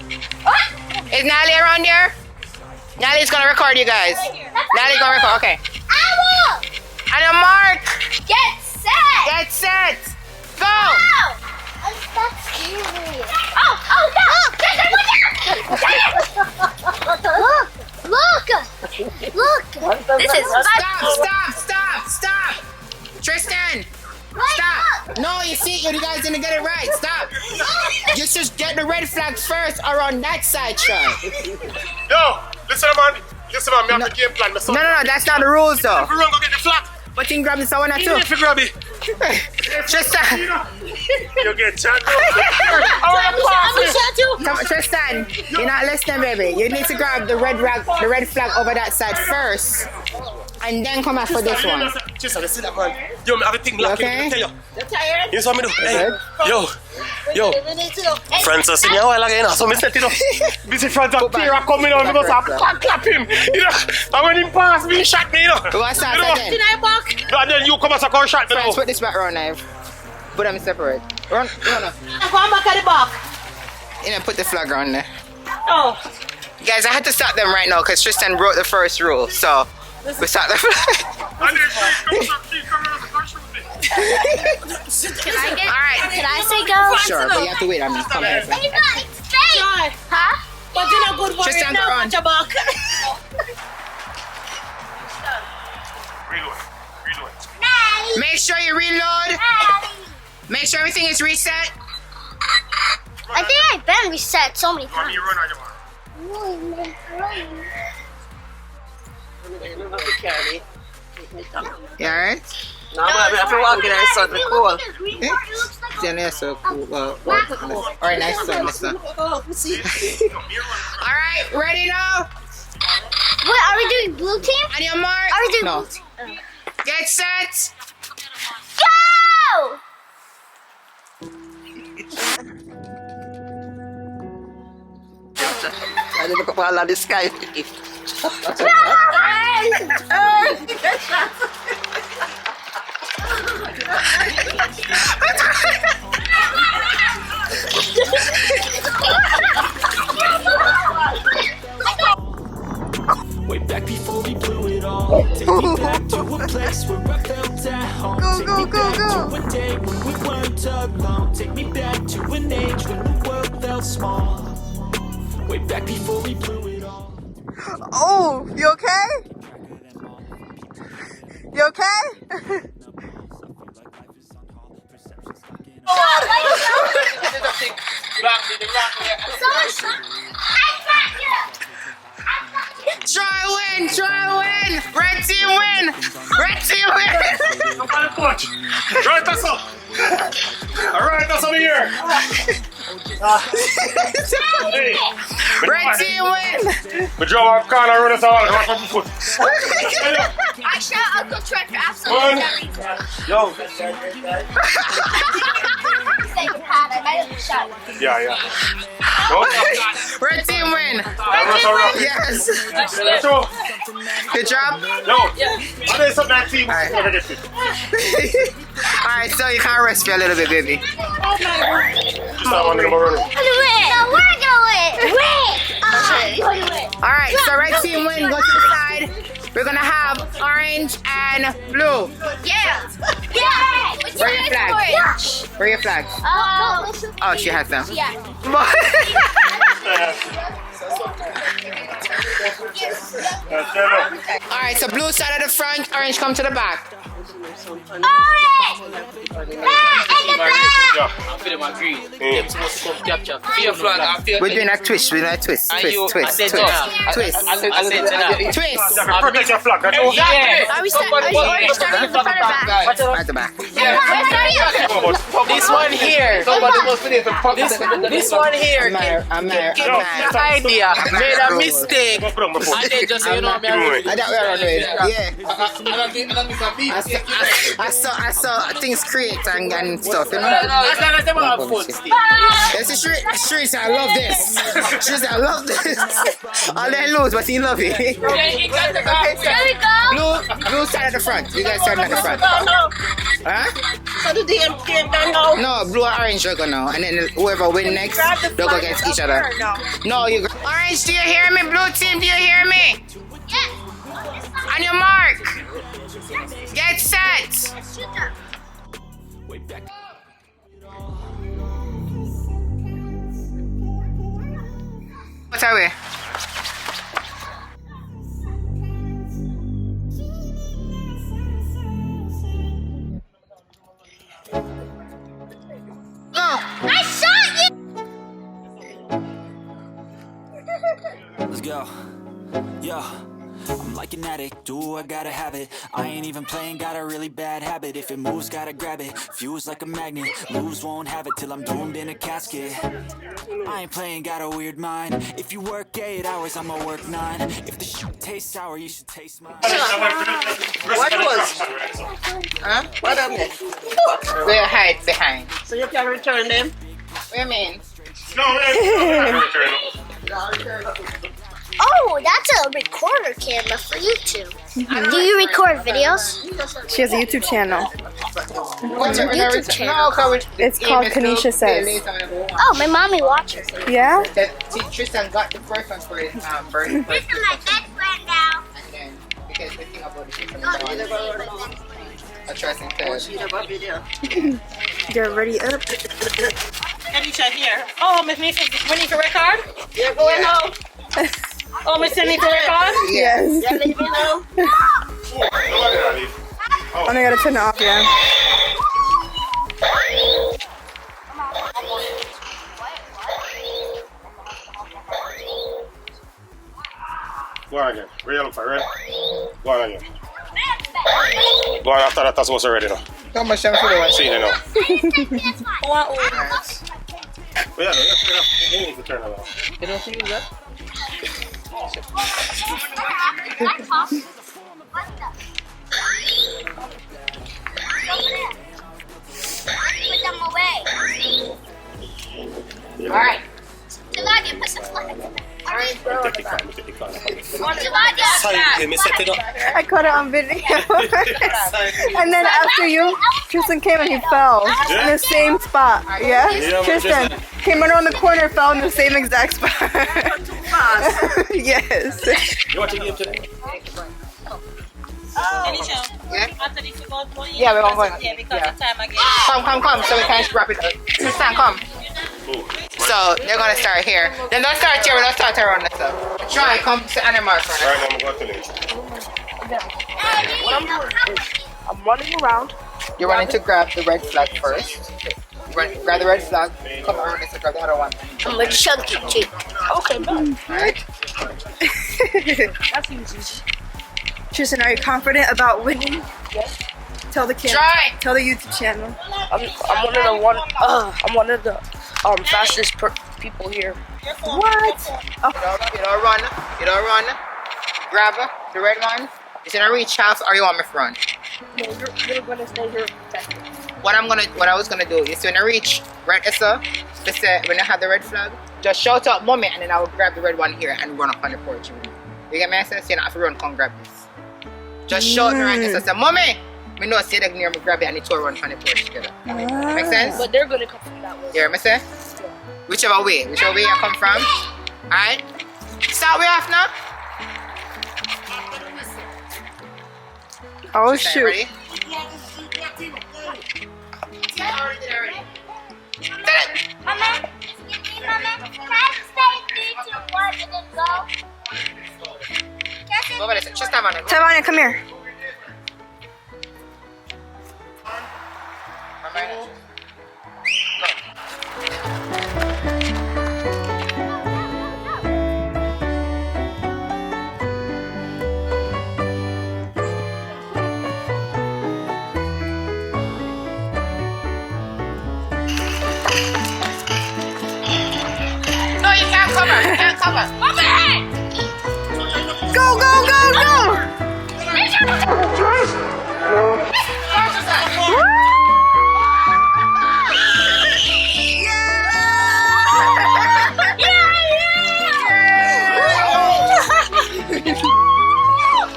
Speaker 1: Is Nally around here? Nally's gonna record you guys. Nally's gonna record, okay.
Speaker 3: Owl!
Speaker 1: And a mark.
Speaker 3: Get set!
Speaker 1: Get set. Go!
Speaker 3: Ow! That's scary. Oh, no! Look! This is
Speaker 1: Stop! Tristan! Stop! No, you see, you guys didn't get it right. Stop! You just get the red flag first or on that side, Sean.
Speaker 10: Yo, listen, man. We have the game plan.
Speaker 1: No, that's not the rules, though.
Speaker 10: If we run, go get the flag.
Speaker 1: But you can grab this one or two.
Speaker 10: Even if you grab it.
Speaker 1: Tristan!
Speaker 10: You get chat.
Speaker 1: Come on, Tristan, you're not listening, baby. You need to grab the red flag over that side first, and then come back for this one.
Speaker 10: Tristan, you see that, man? Yo, I have a thing locking.
Speaker 1: Okay?
Speaker 10: I tell you.
Speaker 9: You're tired?
Speaker 10: You saw me do. Hey, yo. Francis, in your while again. So me set it up. Busy Francis, Kira coming on because I clap him. You know, and when he passed me, he shot me. You know.
Speaker 1: We want to start again.
Speaker 9: Did I walk?
Speaker 10: And then you come as a gun shot me.
Speaker 1: Friends, put this back round, knife. Put them separate. Run.
Speaker 9: I'm going back at the back.
Speaker 1: You know, put the flag around there.
Speaker 9: Oh.
Speaker 1: Guys, I had to stop them right now because Tristan broke the first rule. So, we start the flag.
Speaker 3: Can I say go?
Speaker 1: Sure, but you have to wait. Come here.
Speaker 3: Straight! Huh?
Speaker 9: But you're not good for
Speaker 1: Tristan,
Speaker 9: it now.
Speaker 1: go on.
Speaker 9: Watch your back.
Speaker 10: Reload.
Speaker 1: Make sure you reload. Make sure everything is reset.
Speaker 3: I think I've been reset so many times.
Speaker 10: You run on your mark.
Speaker 1: You alright?
Speaker 9: No, but I have to walk in there, so it's cool.
Speaker 1: Jenny is so cool. Alright, nice son, listen. Alright, ready now?
Speaker 3: What, are we doing blue team?
Speaker 1: On your mark?
Speaker 3: Are we doing
Speaker 1: No.
Speaker 3: blue team?
Speaker 1: Get set.
Speaker 3: Go!
Speaker 9: I look up all of the sky.
Speaker 5: Way back before we blew it all. Take me back to a place where I felt at home. Take me back to a day when we weren't alone. Take me back to an age when the world felt small. Way back before we blew it all.
Speaker 8: Oh, you okay? You okay?
Speaker 1: Try win! Red team win! Red team win!
Speaker 11: I'm on the coach. Right, that's up. Alright, that's over here. Hey.
Speaker 1: Red team win!
Speaker 11: We drove our car and run us all across the foot.
Speaker 3: I shot Uncle Trent for absolutely no reason.
Speaker 11: Yo.
Speaker 3: Say you had it. I didn't shot one.
Speaker 11: Yeah.
Speaker 1: Red team win! Yes!
Speaker 11: Let's go.
Speaker 1: Good job?
Speaker 11: Yo. There's something that team.
Speaker 1: Alright, so you can rest for a little bit, baby.
Speaker 11: Just not one number running.
Speaker 3: No, we're going to win.
Speaker 1: Alright, so red team win, go to the side. We're gonna have orange and blue.
Speaker 3: Yeah.
Speaker 1: Where are your flags? Where are your flags? Oh, she has them.
Speaker 3: Yeah.
Speaker 1: Alright, so blue side of the front, orange come to the back. We're doing a twist, twist.
Speaker 11: Protect your flag.
Speaker 3: Are we starting from the front or back?
Speaker 1: At the back.
Speaker 9: This one here. This one here.
Speaker 1: I'm
Speaker 9: Idea. Made a mistake. And then just, you know,
Speaker 1: I saw things create and stuff, you know.
Speaker 9: as long as they want to foot still.
Speaker 1: Yes, Shri said, I love this. She said, I love this. All they lose, but he love it.
Speaker 3: There we go.
Speaker 1: Blue side at the front. You guys stand at the front. Huh?
Speaker 9: So the DM came down now.
Speaker 1: No, blue or orange are go now. And then whoever win next, they'll go against each other. No, you go. Orange, do you hear me? Blue team, do you hear me?
Speaker 3: Yes.
Speaker 1: On your mark. Get set. What are we? Go.
Speaker 3: I shot you.
Speaker 6: Let's go. Yo, I'm like an addict, do I gotta have it. I ain't even playing, got a really bad habit. If it moves, gotta grab it, fuse like a magnet. Lose, won't have it till I'm doomed in a casket. I ain't playing, got a weird mind. If you work 8 hours, I'ma work 9. If the shit tastes sour, you should taste mine.
Speaker 9: What was?
Speaker 1: Huh?
Speaker 9: What am I?
Speaker 1: We'll hide behind.
Speaker 9: So you can return them?
Speaker 1: What do you mean?
Speaker 3: Oh, that's a recorder camera for YouTube. Do you record videos?
Speaker 8: She has a YouTube channel.
Speaker 3: What's your YouTube channel?
Speaker 8: It's called KeneishaSays.
Speaker 3: Oh, my mommy watches it.
Speaker 8: Yeah?
Speaker 1: Tristan got the first one for his birthday.
Speaker 3: This is my best friend now.
Speaker 1: And then, because the thing about the chicken I trust in
Speaker 8: They're already up.
Speaker 9: Keneisha here. Oh, Miss Nisa, we need to record? You're going home. Oh, Miss Nisa, record?
Speaker 8: Yes.
Speaker 9: Yeah, leave me know.
Speaker 8: Oh, I gotta turn it off, yeah.
Speaker 10: Go on again. Real for right? Go on again. Go on after that, that's what's already now.
Speaker 1: How much time for the one?
Speaker 10: See you now.
Speaker 1: Alright.
Speaker 10: But yeah, you need to turn around.
Speaker 1: You don't think that?
Speaker 3: Put them away.
Speaker 1: Alright.
Speaker 3: Jaladia, put the flag.
Speaker 10: Take the car, take the car.
Speaker 3: Jaladia.
Speaker 10: Let me set it up.
Speaker 8: I caught it on video. And then after you, Tristan came and he fell in the same spot. Yeah? Tristan came around the corner, fell in the same exact spot. Yes.
Speaker 10: You want to game today?
Speaker 9: Keneisha,
Speaker 1: Yeah?
Speaker 9: after this you go for
Speaker 1: Yeah, we're going.
Speaker 9: yeah, because
Speaker 1: Yeah.
Speaker 9: the time again.
Speaker 1: Come, so we can wrap it up. Tristan, come. So they're gonna start here. Then don't start here, we don't start around this stuff. Try, come to animals for
Speaker 10: Right now, I'm going to leave.
Speaker 8: I'm running around.
Speaker 1: You're running to grab the red flag first. Grab the red flag, come around this and grab the other one.
Speaker 3: I'm a chunky chick.
Speaker 8: Okay, bye.
Speaker 1: Alright?
Speaker 8: That's easy. Tristan, are you confident about winning? Yes. Tell the camera.
Speaker 1: Try!
Speaker 8: Tell the YouTube channel.
Speaker 4: I'm one of the fastest people here.
Speaker 8: What?
Speaker 1: You don't run. Grab the red one. It's gonna reach half or you want me to run?
Speaker 8: No, you're gonna stay here.
Speaker 1: What I was gonna do is when I reach red when I have the red flag, just shout out mommy and then I will grab the red one here and run up on the porch. You get my sense? You don't have to run, come grab this. Just shout me right there, say mommy! Me know say they near me grab it and the two run on the porch together. Make sense?
Speaker 4: But they're gonna come from that way.
Speaker 1: You hear me say? Whichever way you come from. Alright? Start way off now.
Speaker 8: Oh
Speaker 1: Start,
Speaker 8: shoot.
Speaker 1: ready?
Speaker 3: Mama, can I say 3, 2, 1 and then go?
Speaker 1: Go over there. Just have on it.
Speaker 8: Tavania, come here.
Speaker 1: No, you can't cover. You can't cover.
Speaker 8: Go, go, go, go!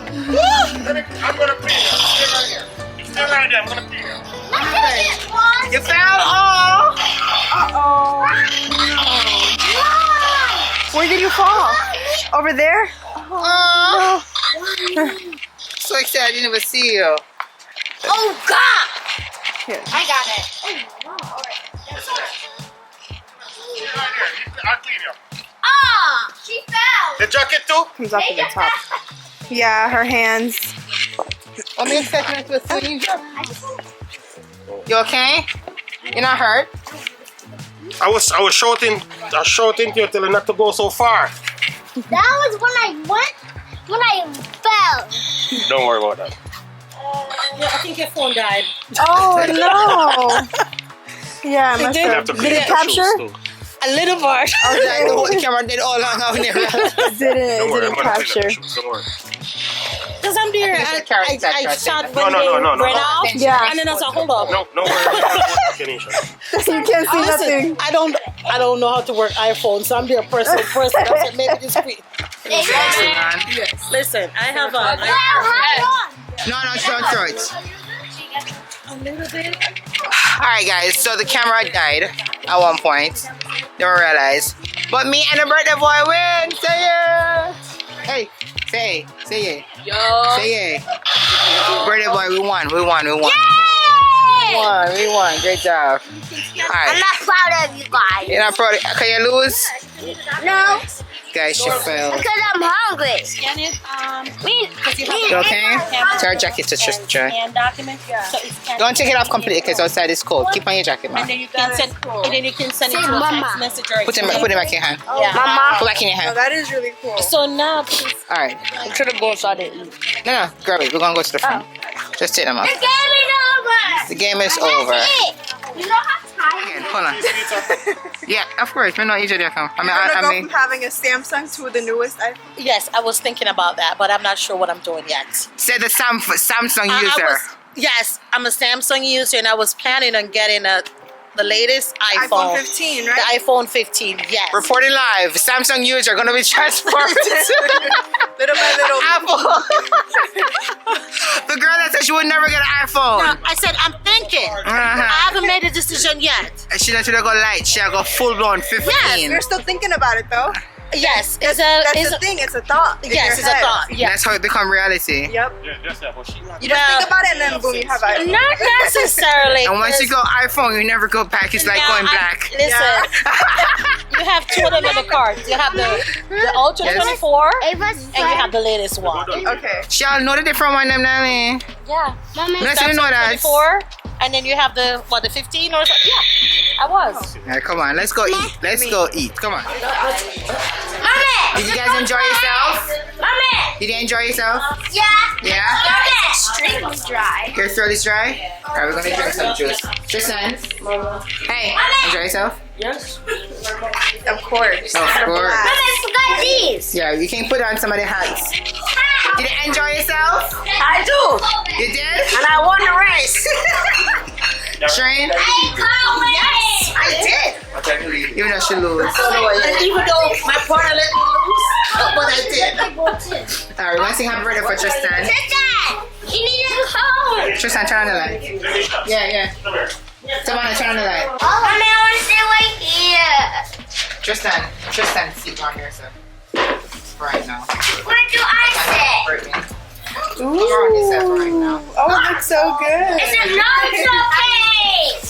Speaker 10: I'm gonna pee you. Stay right here. Stay right there. I'm gonna pee you.
Speaker 1: You fell? Oh!
Speaker 8: Uh-oh. Where did you fall? Over there?
Speaker 1: Oh! So excited, I didn't even see you.
Speaker 3: Oh God!
Speaker 8: Here.
Speaker 3: I got it.
Speaker 10: I'll clean you.
Speaker 3: Ah! She fell!
Speaker 10: The jacket too?
Speaker 8: Comes up to the top. Yeah, her hands.
Speaker 1: I'm expecting to see you. You okay? You're not hurt?
Speaker 10: I was shouting to you telling not to go so far.
Speaker 3: That was when I fell.
Speaker 10: Don't worry about that.
Speaker 9: Yeah, I think your phone died.
Speaker 8: Oh no! Yeah, I must
Speaker 10: You have
Speaker 8: have.
Speaker 10: to
Speaker 8: Did
Speaker 10: clean
Speaker 8: it
Speaker 10: your
Speaker 8: capture?
Speaker 10: shoes too.
Speaker 9: A little part.
Speaker 1: I was like, the whole camera did all along out there.
Speaker 8: Didn't
Speaker 10: Don't worry, I'm
Speaker 8: didn't
Speaker 10: gonna clean up
Speaker 8: capture.
Speaker 10: your shoes. Don't worry.
Speaker 9: Because I'm there.
Speaker 1: I think it's a carrot that
Speaker 9: I
Speaker 1: tried
Speaker 9: shot
Speaker 1: to-
Speaker 9: when
Speaker 10: No.
Speaker 9: they ran off.
Speaker 8: Yeah.
Speaker 9: And then I was like, hold up.
Speaker 10: No worry about Keneisha.
Speaker 8: You can't see nothing.
Speaker 9: I don't know how to work iPhone, so I'm there pressing. I said, maybe this quick. Listen, I have a.
Speaker 1: No, don't throw it. Alright guys, so the camera died at one point. Don't realize. But me and the birthday boy win! Say yeah! Hey, say yeah.
Speaker 4: Yo.
Speaker 1: Say yeah. Birthday boy, we won. We won. Great job.
Speaker 3: I'm
Speaker 1: Alright.
Speaker 3: not proud of you guys.
Speaker 1: You're not proud of, can you lose?
Speaker 3: No,
Speaker 1: Guys, she failed.
Speaker 3: because I'm hungry.
Speaker 9: Scan it.
Speaker 1: You okay? Tear your jacket to just try.
Speaker 9: And document. So it's scanned.
Speaker 1: Don't take it off completely because outside is cold. Keep on your jacket, man.
Speaker 9: And then you can send. And then you can send it to a
Speaker 3: Mama.
Speaker 9: text message or.
Speaker 1: Put it back in your hand.
Speaker 9: Yeah.
Speaker 3: Mama.
Speaker 1: Put it back in your
Speaker 8: Oh,
Speaker 1: hand.
Speaker 8: that is really cool.
Speaker 9: So now, please.
Speaker 1: Alright.
Speaker 4: I'm trying to go inside and eat.
Speaker 1: No, grab it. We're gonna go to the front. Just take them off.
Speaker 3: The game is over.
Speaker 1: The game is over.
Speaker 3: You don't have time.
Speaker 1: Again, hold on. Yeah, of course. We know each other come.
Speaker 8: You're gonna go from having a Samsung to the newest iPhone?
Speaker 9: Yes, I was thinking about that, but I'm not sure what I'm doing yet.
Speaker 1: Say the Samsung user.
Speaker 9: Yes, I'm a Samsung user, and I was planning on getting the latest iPhone.
Speaker 8: iPhone 15, right?
Speaker 9: The iPhone 15, yes.
Speaker 1: Reporting live. Samsung user gonna be transformed
Speaker 8: Little by little.
Speaker 1: Apple. The girl that said she would never get an iPhone.
Speaker 9: No, I said I'm thinking. I haven't made a decision yet.
Speaker 1: She not should go light. She go full blown 15.
Speaker 9: Yes,
Speaker 8: You're still thinking about it though.
Speaker 9: Yes,
Speaker 8: That's the thing. It's a thought. in
Speaker 9: Yes,
Speaker 8: your
Speaker 9: it's a
Speaker 8: head.
Speaker 9: thought. Yes.
Speaker 1: That's how it become reality.
Speaker 8: Yep.
Speaker 11: Yeah, just that, but she not.
Speaker 8: You just think about it and then boom, you have iPhone.
Speaker 9: Not necessarily.
Speaker 1: And once you go iPhone, you never go back. It's like going black.
Speaker 9: Listen, you have two of them in the cart. You have the Ultra 24 and you have the latest one.
Speaker 8: Okay.
Speaker 1: Y'all know the different one, them, Nanny.
Speaker 9: Yeah.
Speaker 1: Let's know that.
Speaker 9: 24, and then you have the 15 or something. Yeah, I was.
Speaker 1: Yeah, come on, let's go eat. Let's go eat. Come on.
Speaker 3: Mommy.
Speaker 1: Did you guys enjoy yourself?
Speaker 3: Mommy.
Speaker 1: Did you enjoy yourself?
Speaker 3: Yeah.
Speaker 1: Yeah?
Speaker 3: Mommy. Extremely dry.
Speaker 1: Your throat is dry? Alright, we're gonna drink some juice. Tristan. Hey, enjoy yourself?
Speaker 9: Yes.
Speaker 8: Of course.
Speaker 1: Of course.
Speaker 3: Mommy, I forgot these.
Speaker 1: Yeah, you can put on some of the hats. Did you enjoy yourself?
Speaker 9: I do.
Speaker 1: You did?
Speaker 9: And I won the race.
Speaker 1: Train?
Speaker 9: Yes, I did.
Speaker 1: Even though she lose.
Speaker 9: And even though my partner let me lose, but I did.
Speaker 1: Alright, we're gonna sing happy birthday for Tristan.
Speaker 3: Tristan, you need to go home.
Speaker 1: Tristan, turn on the light. Yeah. Savannah, turn on the light.
Speaker 3: Mommy, I want to stay right here.
Speaker 1: Tristan, sit down here, sir. Right now.
Speaker 3: Where do I sit?
Speaker 8: Ooh.
Speaker 1: Right now.
Speaker 8: Oh, it looks so good.
Speaker 3: It's a nacho cake.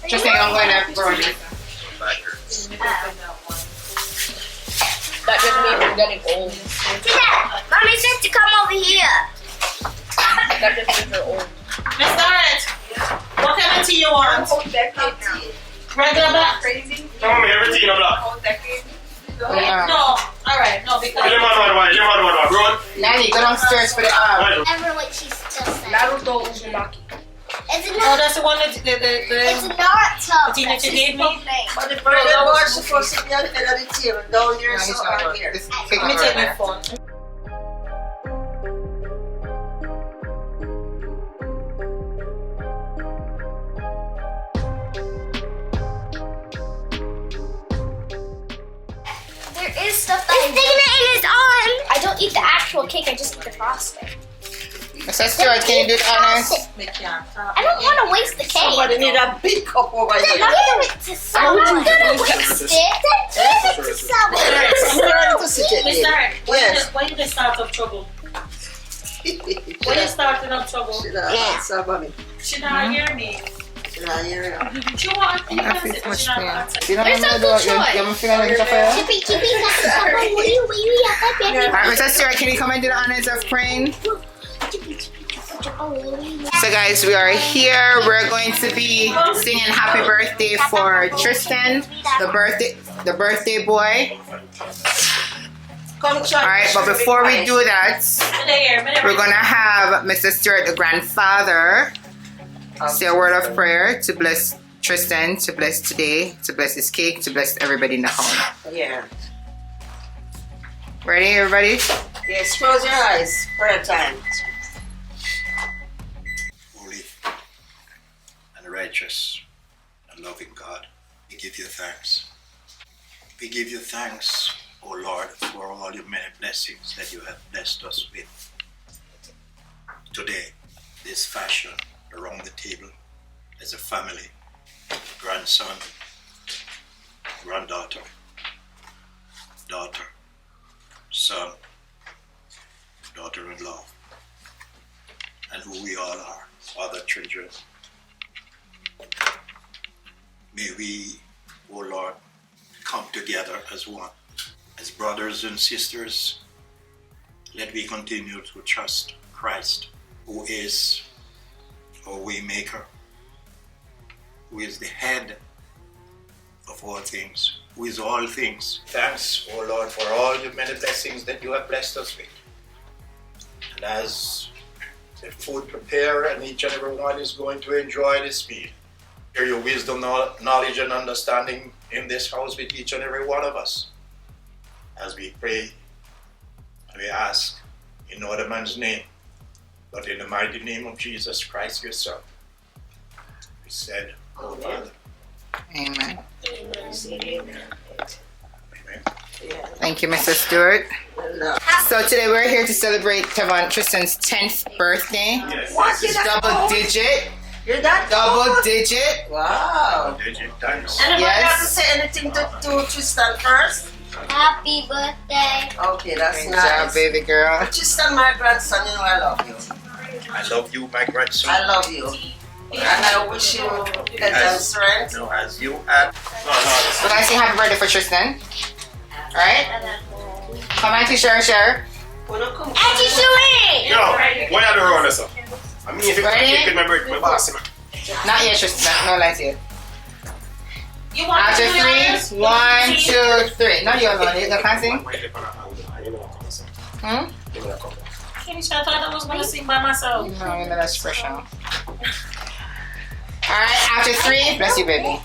Speaker 1: Tristan, I'm going to burn this.
Speaker 9: That just means we're getting old.
Speaker 3: Tristan, Mommy said to come over here.
Speaker 9: That just means we're old. Miss Doris, what kind of tea you want? Regular black?
Speaker 11: Come on, everything in a block.
Speaker 1: Yeah.
Speaker 9: No, alright, no, because.
Speaker 11: Bro.
Speaker 1: Nanny, go downstairs for the
Speaker 3: Ever like she's still saying.
Speaker 9: Naruto Uzumaki.
Speaker 3: It's a
Speaker 9: Oh, that's the one that
Speaker 3: It's
Speaker 9: the
Speaker 3: a Naruto.
Speaker 9: tea that you gave me?
Speaker 12: But the birthday boy is supposed to be on the head of the table down here,
Speaker 1: No,
Speaker 12: so
Speaker 1: he's not
Speaker 12: on here.
Speaker 1: This is
Speaker 9: Let me take my phone.
Speaker 3: There is stuff that it is on. I don't eat the actual cake. I just eat the frosting.
Speaker 1: Mr. Stewart, can you do the honors?
Speaker 3: I don't want to waste the cake.
Speaker 12: Somebody need a big cup over
Speaker 3: Then
Speaker 12: here.
Speaker 3: give it to someone. I'm gonna waste it. Then give it to someone.
Speaker 12: I'm ready to sit it.
Speaker 9: Miss Doris,
Speaker 12: Yes.
Speaker 9: when you just start up trouble? When you starting up trouble? She not hear me. She want to
Speaker 1: I feel so much pain. You don't
Speaker 3: There's
Speaker 1: know
Speaker 3: some
Speaker 1: what
Speaker 3: good
Speaker 1: you
Speaker 3: choice.
Speaker 1: haven't feel like a fire?
Speaker 3: Chippy,
Speaker 1: Alright, Mr. Stewart, can you come and do the honors of praying? So guys, we are here. We're going to be singing happy birthday for Tristan, the birthday boy. Alright, but before we do that, we're gonna have Mr. Stewart, the grandfather, say a word of prayer to bless Tristan, to bless today, to bless his cake, to bless everybody in the home.
Speaker 12: Yeah.
Speaker 1: Ready, everybody?
Speaker 12: Yes, close your eyes. Prayer time.
Speaker 13: Holy and righteous and loving God, we give you thanks. We give you thanks, O Lord, for all your many blessings that you have blessed us with. Today, this fashion around the table as a family, grandson, granddaughter, daughter, son, daughter-in-law, and who we all are, other children. May we, O Lord, come together as one, as brothers and sisters. Let we continue to trust Christ, who is our Waymaker, who is the head of all things, who is all things. Thanks, O Lord, for all the many blessings that you have blessed us with. And as the food prepared, and each and every one is going to enjoy this meal. Share your wisdom, knowledge, and understanding in this house with each and every one of us. As we pray and we ask in no other man's name, but in the mighty name of Jesus Christ, your Son. We said, oh Father.
Speaker 1: Amen.
Speaker 13: Amen.
Speaker 1: Thank you, Mr. Stewart. So today we're here to celebrate Tavon Tristan's 10th birthday. Double digit.
Speaker 12: You're that
Speaker 1: Double digit.
Speaker 12: Wow.
Speaker 13: Digit, thanks.
Speaker 12: Anybody
Speaker 1: Yes.
Speaker 12: have to say anything to Tristan first?
Speaker 3: Happy birthday.
Speaker 12: Okay, that's
Speaker 1: Good
Speaker 12: nice.
Speaker 1: job, baby girl.
Speaker 12: Tristan, my grandson, you know I love you.
Speaker 13: I love you, my grandson.
Speaker 12: I love you. And I wish you health and strength.
Speaker 13: No, as you add.
Speaker 1: We're gonna sing happy birthday for Tristan. Alright? Come on, share.
Speaker 3: Auntie Shui!
Speaker 10: Yo, why are you running this up? I mean, if you
Speaker 1: Ready?
Speaker 10: can't get my break, my boss, man.
Speaker 1: Not yet, Tristan. No lights yet.
Speaker 9: You want
Speaker 1: After
Speaker 9: to do
Speaker 1: 3, 1, 2, 3. No, you're alone. You can't sing?
Speaker 9: Keneisha, I thought I was going to sing by myself.
Speaker 1: No, you know that's special. Alright, after 3, bless you, baby.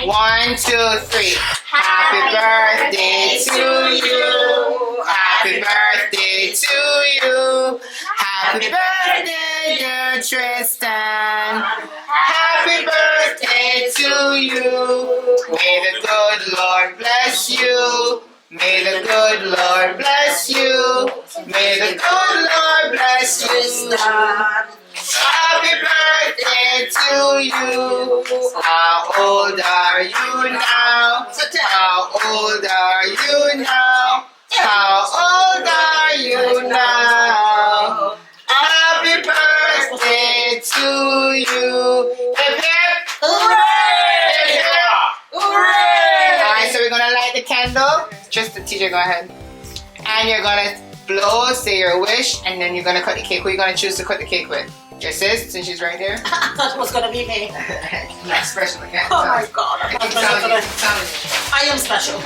Speaker 1: 1, 2, 3. Happy birthday to you. Happy birthday to you. Happy birthday, dear Tristan. Happy birthday to you. May the good Lord bless you. May the good Lord bless you. May the good Lord bless you. Happy birthday to you. How old are you now? How old are you now? How old are you now? Happy birthday to you. Hip hip. Hooray! Hooray! Alright, so we're gonna light the candle. Just the teacher, go ahead. And you're gonna blow, say your wish, and then you're gonna cut the cake. Who are you gonna choose to cut the cake with? Your sis, since she's right there?
Speaker 9: I thought it was going to be me.
Speaker 1: Not special again.
Speaker 9: Oh my God. I am special.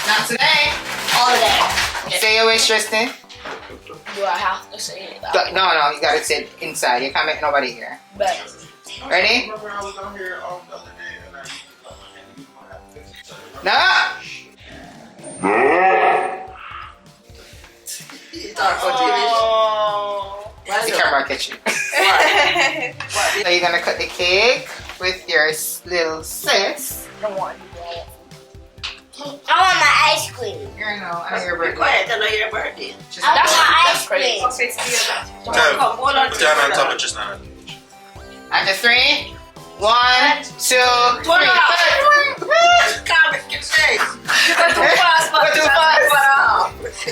Speaker 1: Not today.
Speaker 9: All of that.
Speaker 1: Say your wish, Tristan.
Speaker 4: Do I have to say it?
Speaker 1: No, you gotta sit inside. You can't make nobody here. Ready? No! The camera catch you. So you're gonna cut the cake with your little sis.
Speaker 3: I want my ice cream.
Speaker 1: I know your birthday.
Speaker 12: Quiet, I know your birthday.
Speaker 3: I want my ice cream.
Speaker 10: Put your hand on top of just now.
Speaker 1: After 3, 1, 2, 3.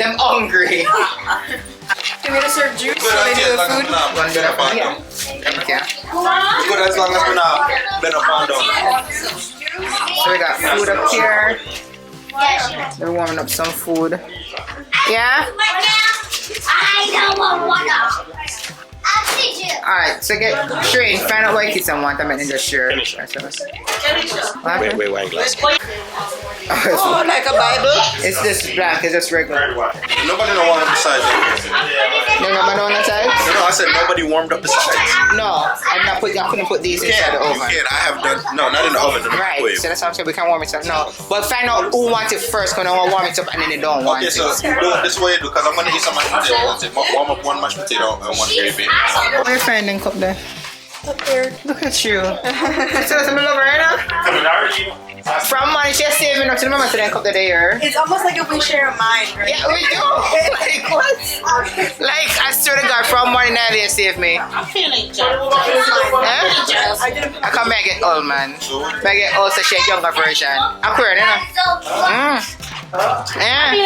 Speaker 1: I'm hungry.
Speaker 8: Can we just serve juice so they do the food?
Speaker 1: Yeah. Thank you.
Speaker 10: Good as long as we're not been up and down.
Speaker 1: So we got food up here. They're warming up some food. Yeah?
Speaker 3: I don't want water. I'll teach you.
Speaker 1: Alright, so get trained. Find out what kids want them and then just share.
Speaker 10: Wait, wine glass.
Speaker 12: Oh, like a Bible?
Speaker 1: It's just black, it's just regular.
Speaker 10: Nobody don't warm up the sides.
Speaker 1: No, nobody on the side?
Speaker 10: No, I said nobody warmed up the sides.
Speaker 1: No, I couldn't put these inside the oven.
Speaker 10: You can. I have done. No, not in the oven.
Speaker 1: Right, so that's what I'm saying. We can warm it up. No, but find out who wants it first, because I want to warm it up and then they don't want
Speaker 10: Okay,
Speaker 1: it.
Speaker 10: so do it this way because I'm gonna eat some mashed potatoes. Warm up one mashed potato and one gravy.
Speaker 1: Where are you finding cup there?
Speaker 8: Up there.
Speaker 1: Look at you. So I'm a lover right now? From money, she's saving up to the mama to then cup the day.
Speaker 8: It's almost like if we share a mind, right?
Speaker 1: Yeah, we do. Like what? Like I swear to God, from money now they save me.
Speaker 9: I'm feeling jealous.
Speaker 1: I come back get old man. I get old so she a younger version. I'm queer, you know? Yeah.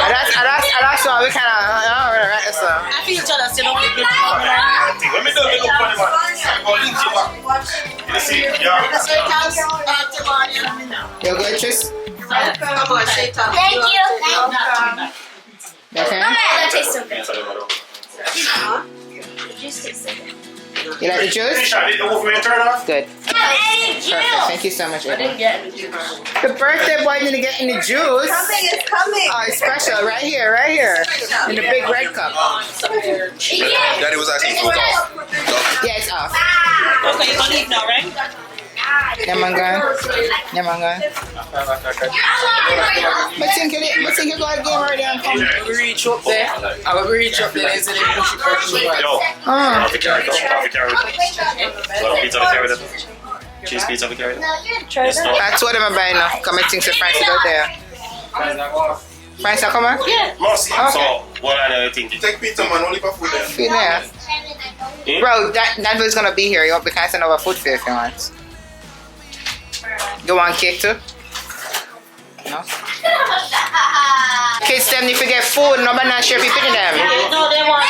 Speaker 1: That's why we kind of right so.
Speaker 9: I feel jealous, you know.
Speaker 10: Let me do a little funny one. You see,
Speaker 1: You good, Tris?
Speaker 3: Thank you.
Speaker 1: Okay.
Speaker 3: Mama, that tastes so good.
Speaker 1: You like the juice? Good. Perfect. Thank you so much, Eva. The birthday boy didn't get any juice.
Speaker 8: It's coming.
Speaker 1: Oh, it's special. Right here, right here. In the big red cup.
Speaker 14: Daddy was asking for off.
Speaker 1: Yeah, it's off.
Speaker 9: Okay, you're gonna leave now, right?
Speaker 1: Yeah, man, go. Yeah, man, go. But think you go again already and come.
Speaker 4: We reach up there. I will reach up there and say they push it first.
Speaker 11: Yo,
Speaker 1: Ah.
Speaker 11: have to carry that. Have to carry that. Well, pizza, have to carry that. Cheese pizza, have to carry that. Yes, no.
Speaker 1: I told them about now. Come and think to Francis out there. Francis, come on?
Speaker 11: Yeah. Must.
Speaker 1: Okay.
Speaker 11: So, what are you thinking?
Speaker 14: Take pizza, man. Only for food there.
Speaker 1: Food there. Bro, that was gonna be here. You want to send over food for if you want. You want cake too? No? Kids them if you get food, nobody not sure if you picking them.
Speaker 9: No, they want.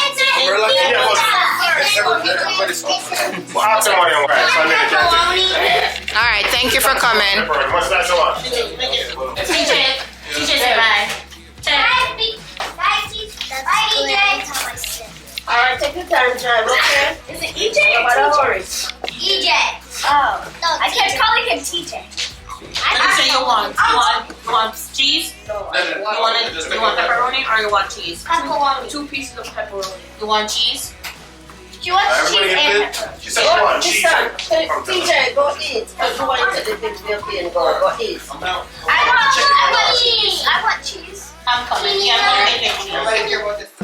Speaker 1: Alright, thank you for coming.
Speaker 3: TJ said bye.
Speaker 9: Alright, take your time, John, okay?
Speaker 3: Is it EJ or TJ? EJ. Oh. No, I kept calling him TJ.
Speaker 9: What do you want? You want cheese? No. You want pepperoni or you want cheese?
Speaker 3: Pepperoni.
Speaker 9: 2 pieces of pepperoni. You want cheese?
Speaker 3: She wants cheese and pepperoni.
Speaker 14: She said she wants cheese.
Speaker 12: TJ, go eat. Because you want to take the things milk and go eat.
Speaker 3: I want cheese. I want cheese.
Speaker 9: I'm coming. Yeah, I'm going to make cheese.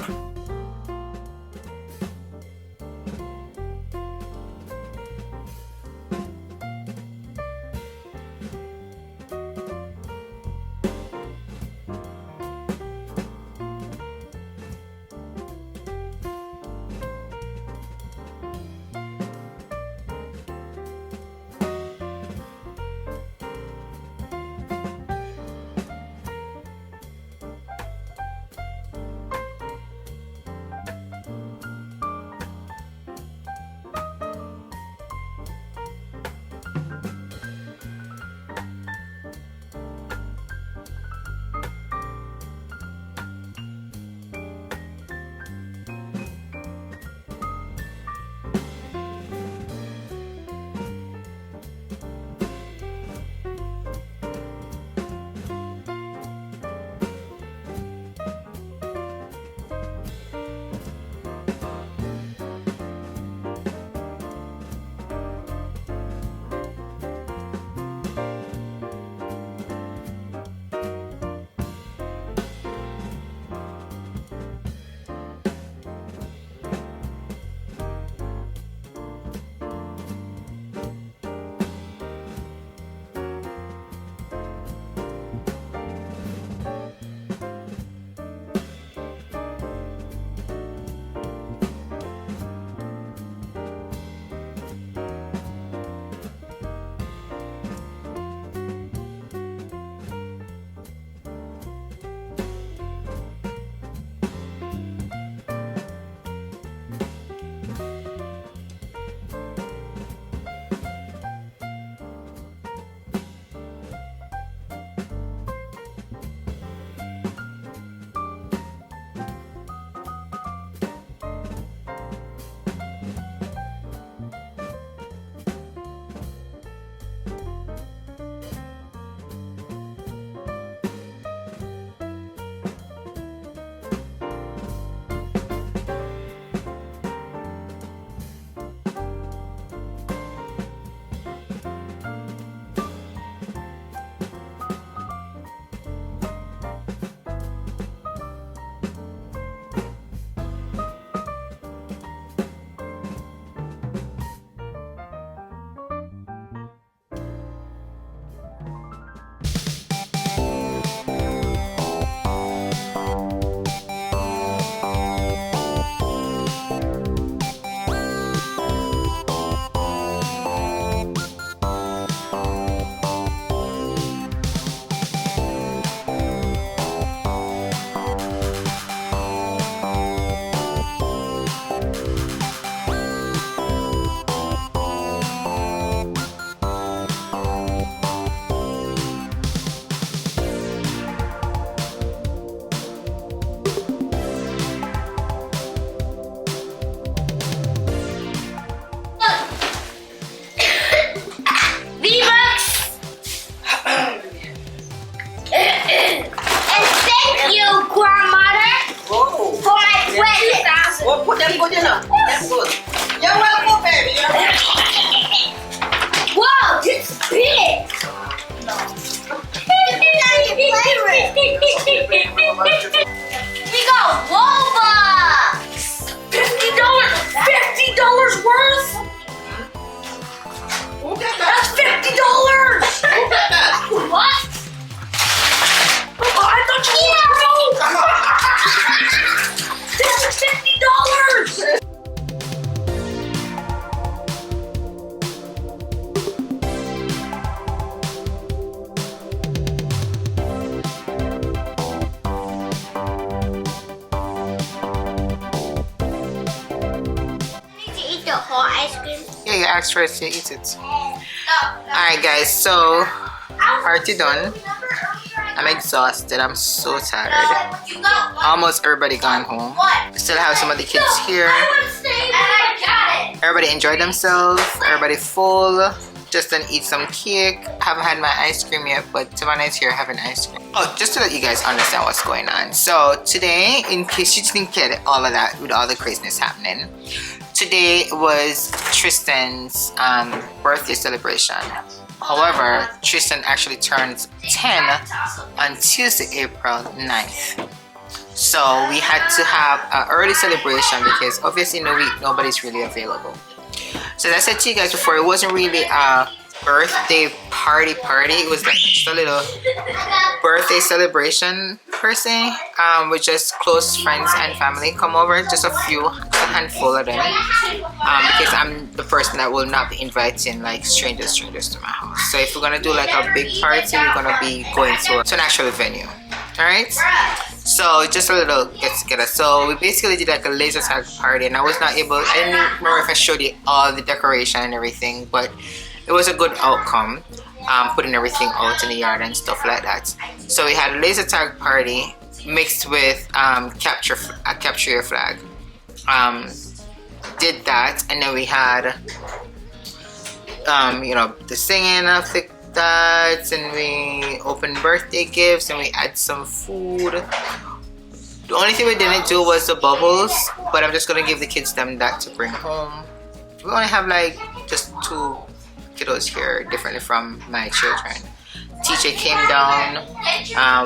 Speaker 1: ask first, you eat it. Alright guys, so party done. I'm exhausted. I'm so tired. Almost everybody gone home. We still have some of the kids here. Everybody enjoyed themselves. Everybody full. Just done eat some cake. Haven't had my ice cream yet, but Savannah is here having ice cream. Oh, just to let you guys understand what's going on. So today, in case you didn't get all of that with all the craziness happening, today was Tristan's birthday celebration. However, Tristan actually turns 10 on Tuesday, April 9th. So we had to have an early celebration because obviously in the week nobody's really available. So as I said to you guys before, it wasn't really a birthday party. It was like just a little birthday celebration per se, with just close friends and family come over, just a handful of them, because I'm the person that will not be inviting like strangers to my house. So if we're gonna do like a big party, we're gonna be going to an actual venue. All right, so just a little get together. So we basically did like a laser tag party, and I didn't remember if I showed you all the decoration and everything, but it was a good outcome, putting everything out in the yard and stuff like that. So we had a laser tag party mixed with capture your flag. Did that, and then we had you know, the singing of that, and we opened birthday gifts, and we had some food. The only thing we didn't do was the bubbles, but I'm just gonna give the kids them that to bring home. We only have like just 2 kiddos here, differently from my children. TJ came down.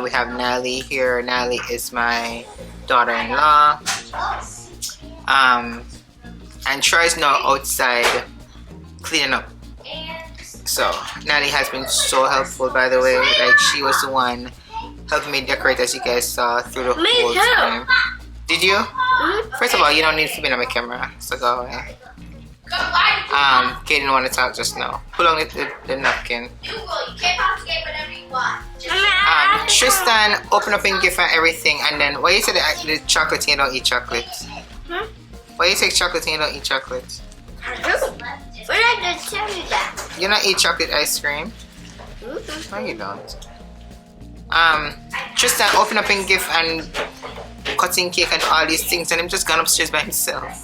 Speaker 1: We have Nally here. Nally is my daughter-in-law. And Troy's now outside cleaning up. So Nally has been so helpful, by the way. Like, she was the one helping me decorate, as you guys saw through the whole time. Did you? First of all, you don't need to be on my camera, so go away. Kay didn't want to talk just now. Pull on the napkin. Tristan opened up and gift and everything, and then why you say the chocolate and you don't eat chocolate? Why you take chocolate and you don't eat chocolate?
Speaker 3: But I just tell you that.
Speaker 1: You don't eat chocolate ice cream? No, you don't. Tristan opened up and gift and cutting cake and all these things, and I'm just gone upstairs by himself.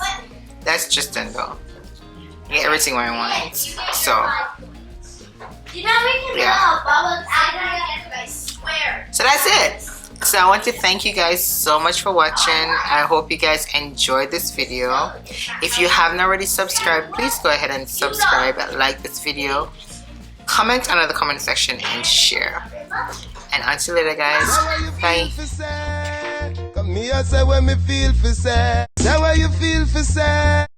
Speaker 1: That's Tristan though. You get everything what I want. So yeah. So that's it. So I want to thank you guys so much for watching. I hope you guys enjoyed this video. If you haven't already subscribed, please go ahead and subscribe, like this video, comment under the comment section, and share. And until later guys, bye.
Speaker 2: Come here, say when me feel for say. Say what you feel for say.